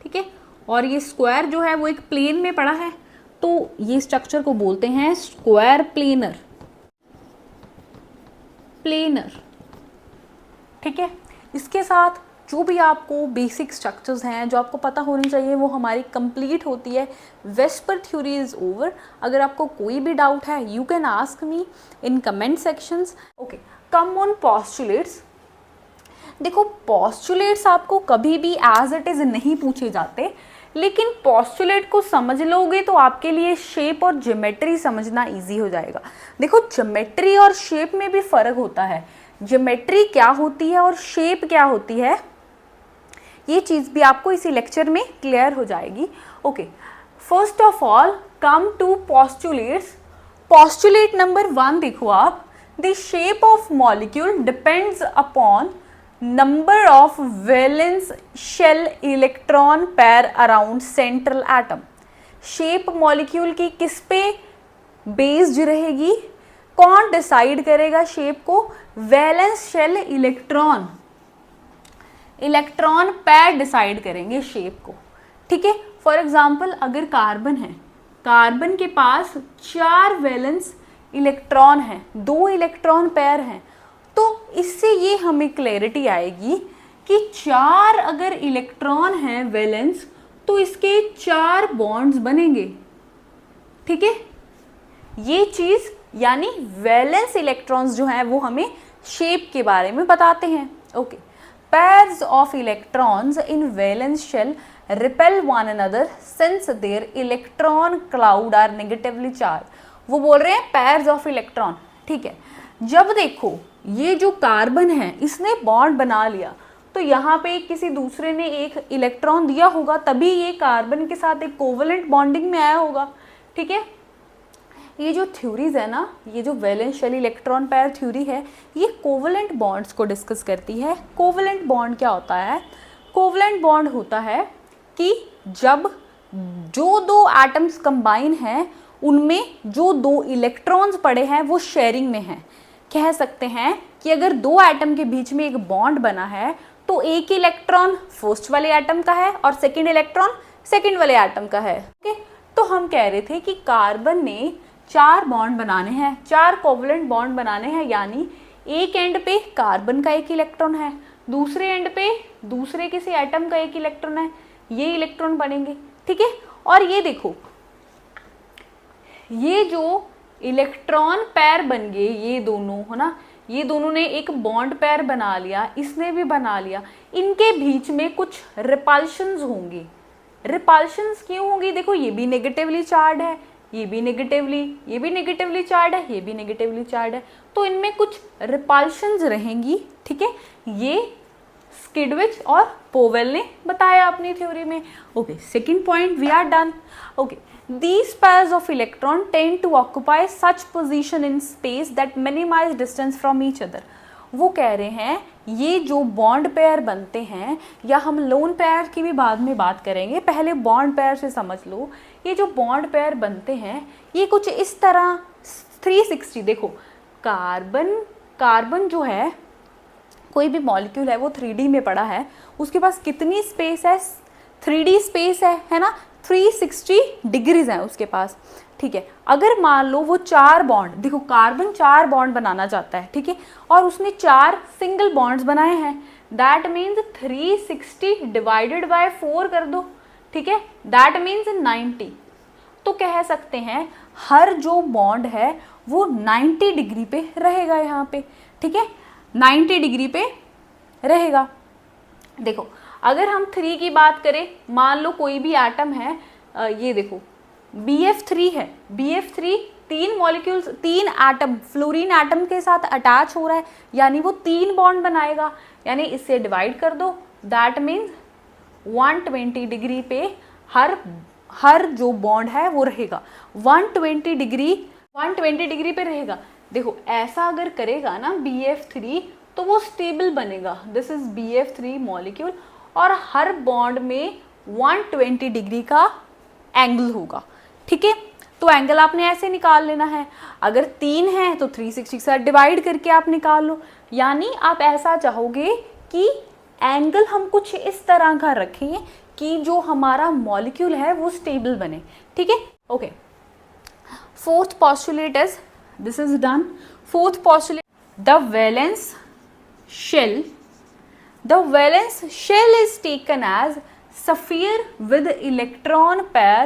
ठीक है। और ये स्क्वायर जो है वो एक प्लेन में पड़ा है, तो ये स्ट्रक्चर को बोलते हैं स्क्वायर प्लेनर, ठीक है। इसके साथ जो भी आपको बेसिक स्ट्रक्चर्स हैं जो आपको पता होनी चाहिए वो हमारी कंप्लीट होती है। VSEPR theory is over. अगर आपको कोई भी डाउट है you can ask me in comment sections. Okay, come on postulates. देखो पोस्टुलेट्स आपको कभी भी एज इट इज नहीं पूछे जाते, लेकिन पोस्टुलेट को समझ लोगे तो आपके लिए शेप और ज्योमेट्री समझना इजी हो जाएगा। देखो ज्योमेट्री और शेप में भी फर्क होता है, ज्योमेट्री क्या होती है और शेप क्या होती है, ये चीज़ भी आपको इसी लेक्चर में क्लियर हो जाएगी। Okay, first of all come to postulates. Postulate number 1 देखो आप, the shape of molecule depends upon number of valence shell electron pair around central atom। Shape molecule की किस पे बेस्ड रहेगी, कौन डिसाइड करेगा शेप को, valence shell electron pair decide करेंगे शेप को, ठीक है। फॉर एग्जांपल अगर कार्बन है, कार्बन के पास 4 वैलेंस इलेक्ट्रॉन हैं, 2 इलेक्ट्रॉन पैर हैं, तो इससे ये हमें क्लैरिटी आएगी कि 4 अगर इलेक्ट्रॉन हैं वैलेंस तो इसके 4 बॉन्ड्स बनेंगे, ठीक है। ये चीज़ यानी वैलेंस इलेक्ट्रॉन्स जो हैं वो हमें शेप के बारे में बताते हैं। Okay, pairs of electrons in valence shell repel one another since their electron cloud are negatively charged। वो बोल रहे हैं pairs of electron, ठीक है। जब देखो ये जो कार्बन है इसने बॉन्ड बना लिया, तो यहाँ पे किसी दूसरे ने एक इलेक्ट्रॉन दिया होगा, तभी ये कार्बन के साथ एक कोवेलेंट बॉन्डिंग में आया होगा, ठीक है। ये जो थ्योरीज है ना, ये जो valence shell electron pair theory है, ये कोवलेंट बॉन्ड्स को डिस्कस करती है। कोवलेंट बॉन्ड क्या होता है? कोवलेंट बॉन्ड होता है कि जब जो दो एटम्स कंबाइन हैं उनमें जो दो इलेक्ट्रॉन्स पड़े हैं वो शेयरिंग में हैं। कह सकते हैं कि अगर दो एटम के बीच में एक बॉन्ड बना है तो एक इलेक्ट्रॉन फर्स्ट वाले एटम का है और सेकेंड इलेक्ट्रॉन सेकेंड वाले एटम का है। ओके, तो हम कह रहे थे कि कार्बन ने 4 बॉन्ड बनाने हैं, 4 कोवलेंट बॉन्ड बनाने हैं, यानी एक एंड पे कार्बन का एक इलेक्ट्रॉन है, दूसरे एंड पे दूसरे किसी एटम का एक इलेक्ट्रॉन है, ये इलेक्ट्रॉन बनेंगे। ठीक है, और ये देखो, ये जो इलेक्ट्रॉन पेयर बन गए, ये दोनों है ना, ये दोनों ने एक बॉन्ड पेयर बना लिया, इसने भी बना लिया, इनके बीच में कुछ रिपल्शंस होंगी। रिपल्शंस क्यों होंगी? देखो, ये भी नेगेटिवली चार्ज है, ये भी नेगेटिवली चार्ज है, ये भी नेगेटिवली चार्ज है, तो इनमें कुछ रिपल्शंस रहेंगी। ठीक है, ये स्किडविच और पोवेल ने बताया अपनी थ्योरी में। Okay, second point we are done. Okay, these pairs of electron tend to occupy such position in space that minimize distance from each other। वो कह रहे हैं ये जो बॉन्ड पेयर बनते हैं, या हम लोन पेयर की भी बाद में बात करेंगे, पहले बॉन्ड पेयर से समझ लो। ये जो बॉन्ड पेयर बनते हैं ये कुछ इस तरह 360, देखो कार्बन जो है, कोई भी मॉलिक्यूल है वो 3D में पड़ा है, उसके पास कितनी स्पेस है? 3D स्पेस है ना, 360 डिग्रीज है उसके पास। ठीक है, अगर मान लो वो 4 बॉन्ड, देखो कार्बन 4 बॉन्ड बनाना चाहता है, ठीक है, और उसने 4 सिंगल बॉन्ड्स बनाए हैं, दैट मीन्स 360 डिवाइडेड बाय 4 कर दो। ठीक है, दैट मीन्स 90। तो कह सकते हैं हर जो बॉन्ड है वो 90 डिग्री पे रहेगा यहाँ पे। ठीक है, 90 डिग्री पे रहेगा। देखो, अगर हम 3 की बात करें, मान लो कोई भी एटम है, ये देखो BF3 है, BF3 3 molecules, 3 atom fluorine atom के साथ अटैच हो रहा है, यानी वो 3 बॉन्ड बनाएगा, यानी इससे डिवाइड कर दो, दैट मीन्स 120 डिग्री पे हर जो बॉन्ड है वो रहेगा। 120 डिग्री पे रहेगा। देखो, ऐसा अगर करेगा ना BF3 तो वो स्टेबल बनेगा। दिस इज BF3 मॉलिक्यूल, और हर बॉन्ड में 120 डिग्री का एंगल होगा। ठीक है, तो एंगल आपने ऐसे निकाल लेना है। अगर 3 है तो 360 के साथ डिवाइड करके आप निकाल लो, यानी आप ऐसा चाहोगे कि एंगल हम कुछ इस तरह का रखें कि जो हमारा मॉलिक्यूल है वो स्टेबल बने। ठीक है, okay. Fourth postulate is, this is done. Fourth postulate, the valence shell is taken as sphere with electron pair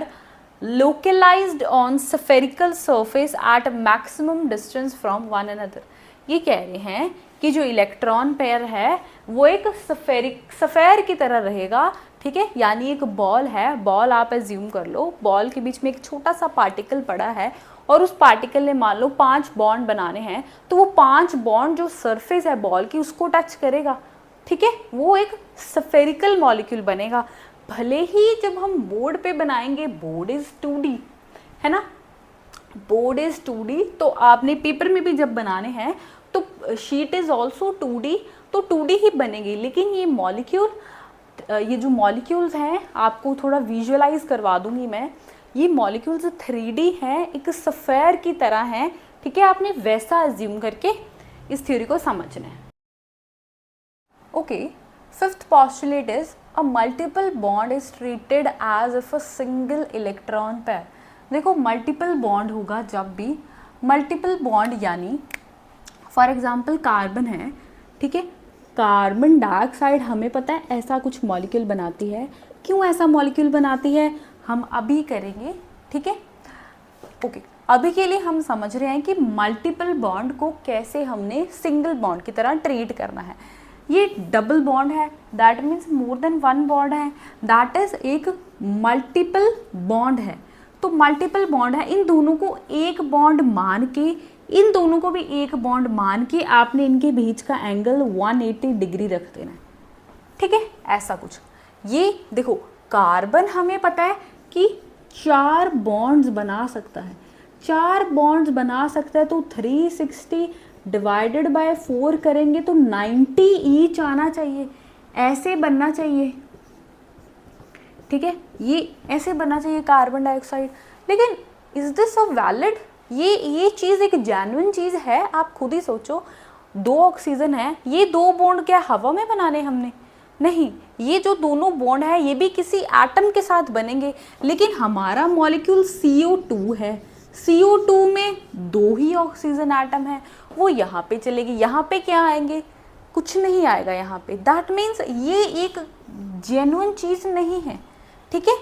localized on spherical surface at maximum distance from one another। ये कह रहे हैं कि जो इलेक्ट्रॉन पेयर है वो एक sphere की तरह रहेगा। ठीक है, यानी एक बॉल है, बॉल आप एज्यूम कर लो, बॉल के बीच में एक छोटा सा पार्टिकल पड़ा है और उस पार्टिकल ने मान लो 5 बॉन्ड बनाने हैं, तो वो 5 बॉन्ड जो सरफेस है बॉल की उसको टच करेगा। ठीक है, वो एक स्फेरिकल मॉलिक्यूल बनेगा। भले ही जब हम बोर्ड पे बनाएंगे, बोर्ड इज 2D है ना, बोर्ड इज 2D, तो आपने पेपर में भी जब बनाने हैं तो शीट इज ऑल्सो 2D, तो 2D ही बनेगी। लेकिन ये मॉलिक्यूल, ये जो मॉलिक्यूल्स हैं आपको थोड़ा विजुअलाइज करवा दूंगी मैं, ये मॉलिक्यूल्स 3D हैं, एक सफेयर की तरह हैं। ठीक है, आपने वैसा एज्यूम करके इस थ्योरी को समझना है। Okay, fifth postulate is a multiple bond is treated as if a single electron pair. देखो, मल्टीपल बॉन्ड होगा जब भी, मल्टीपल बॉन्ड यानी फॉर एग्जांपल कार्बन है, ठीक है, कार्बन डाइऑक्साइड हमें पता है ऐसा कुछ मॉलिक्यूल बनाती है। क्यों ऐसा मॉलिक्यूल बनाती है हम अभी करेंगे। ठीक है, ओके, अभी के लिए हम समझ रहे हैं कि मल्टीपल बॉन्ड को कैसे हमने सिंगल बॉन्ड की तरह ट्रीट करना है। ये डबल बॉन्ड है, that means more than 1 bond है, दैट इज एक मल्टीपल बॉन्ड है। तो मल्टीपल बॉन्ड है, इन दोनों को एक बॉन्ड मान के, इन दोनों को भी एक बॉन्ड मान के आपने इनके बीच का एंगल 180 डिग्री रख देना है। ठीक है, ऐसा कुछ। ये देखो, कार्बन हमें पता है कि 4 बॉन्ड्स बना सकता है। 4 बॉन्ड्स बना सकता है तो 360 डिवाइडेड बाय 4 करेंगे तो 90 ईच आना चाहिए, ऐसे बनना चाहिए। ठीक है, ये ऐसे बनना चाहिए कार्बन डाइऑक्साइड। लेकिन इज दिस अ वैलिड? ये चीज़ एक जेन्युइन चीज़ है? आप खुद ही सोचो, 2 ऑक्सीजन है, ये 2 बॉन्ड क्या हवा में बनाने हमने? नहीं, ये जो दोनों बॉन्ड है ये भी किसी एटम के साथ बनेंगे। लेकिन हमारा मॉलिक्यूल CO2 है, CO2 में 2 ही ऑक्सीजन एटम है, वो यहाँ पे चलेगी, यहाँ पे क्या आएंगे? कुछ नहीं आएगा यहाँ पे। दैट मीन्स ये एक जेन्युइन चीज़ नहीं है। ठीक है,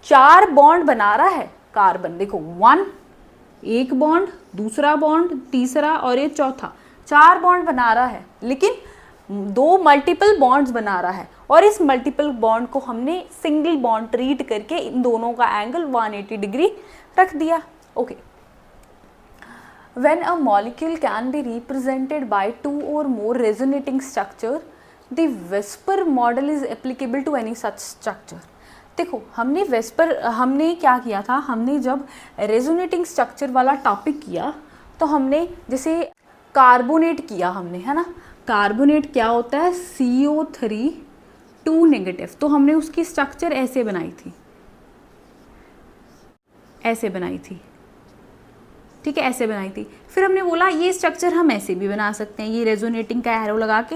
4 बॉन्ड बना रहा है कार्बन, देखो 1, एक बॉन्ड, दूसरा बॉन्ड, तीसरा और ये चौथा, 4 बॉन्ड बना रहा है, लेकिन 2 मल्टीपल बॉन्ड्स बना रहा है। और इस मल्टीपल बॉन्ड को हमने सिंगल बॉन्ड ट्रीट करके इन दोनों का एंगल 180 डिग्री रख दिया। Okay, when a molecule can be represented by 2 or more resonating structure, the Vesper model is applicable to any such structure। देखो, हमने क्या किया था, हमने जब रेजोनेटिंग स्ट्रक्चर वाला टॉपिक किया तो हमने जैसे कार्बोनेट किया हमने, है ना। कार्बोनेट क्या होता है? CO3 2 negative. तो हमने उसकी स्ट्रक्चर ऐसे बनाई थी, ऐसे बनाई थी। ठीक है, ऐसे बनाई थी। फिर हमने बोला ये स्ट्रक्चर हम ऐसे भी बना सकते हैं, ये रेजोनेटिंग का एरो लगा के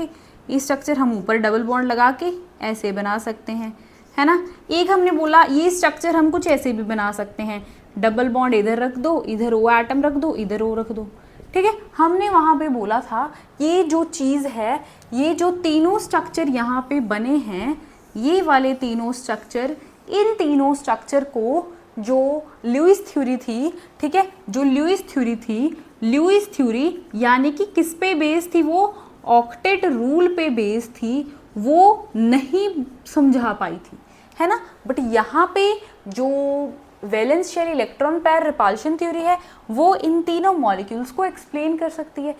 ये स्ट्रक्चर हम ऊपर डबल बॉन्ड लगा के ऐसे बना सकते हैं, है ना। एक हमने बोला ये स्ट्रक्चर हम कुछ ऐसे भी बना सकते हैं, डबल बॉन्ड इधर रख दो, इधर ओ एटम रख दो, इधर ओ रख दो। ठीक है, हमने वहाँ पे बोला था ये जो चीज़ है, ये जो तीनों स्ट्रक्चर यहाँ पे बने हैं, ये वाले तीनों स्ट्रक्चर, इन तीनों स्ट्रक्चर को जो ल्यूइस थ्योरी थी, ठीक है, जो ल्यूइस थ्योरी थी, ल्यूइस थ्योरी यानी कि किस पे बेस थी? वो ऑक्टेट रूल पे बेस थी, वो नहीं समझा पाई थी, है ना। बट यहाँ पे जो valence shell electron pair repulsion theory है वो इन तीनों मॉलिक्यूल्स को एक्सप्लेन कर सकती है।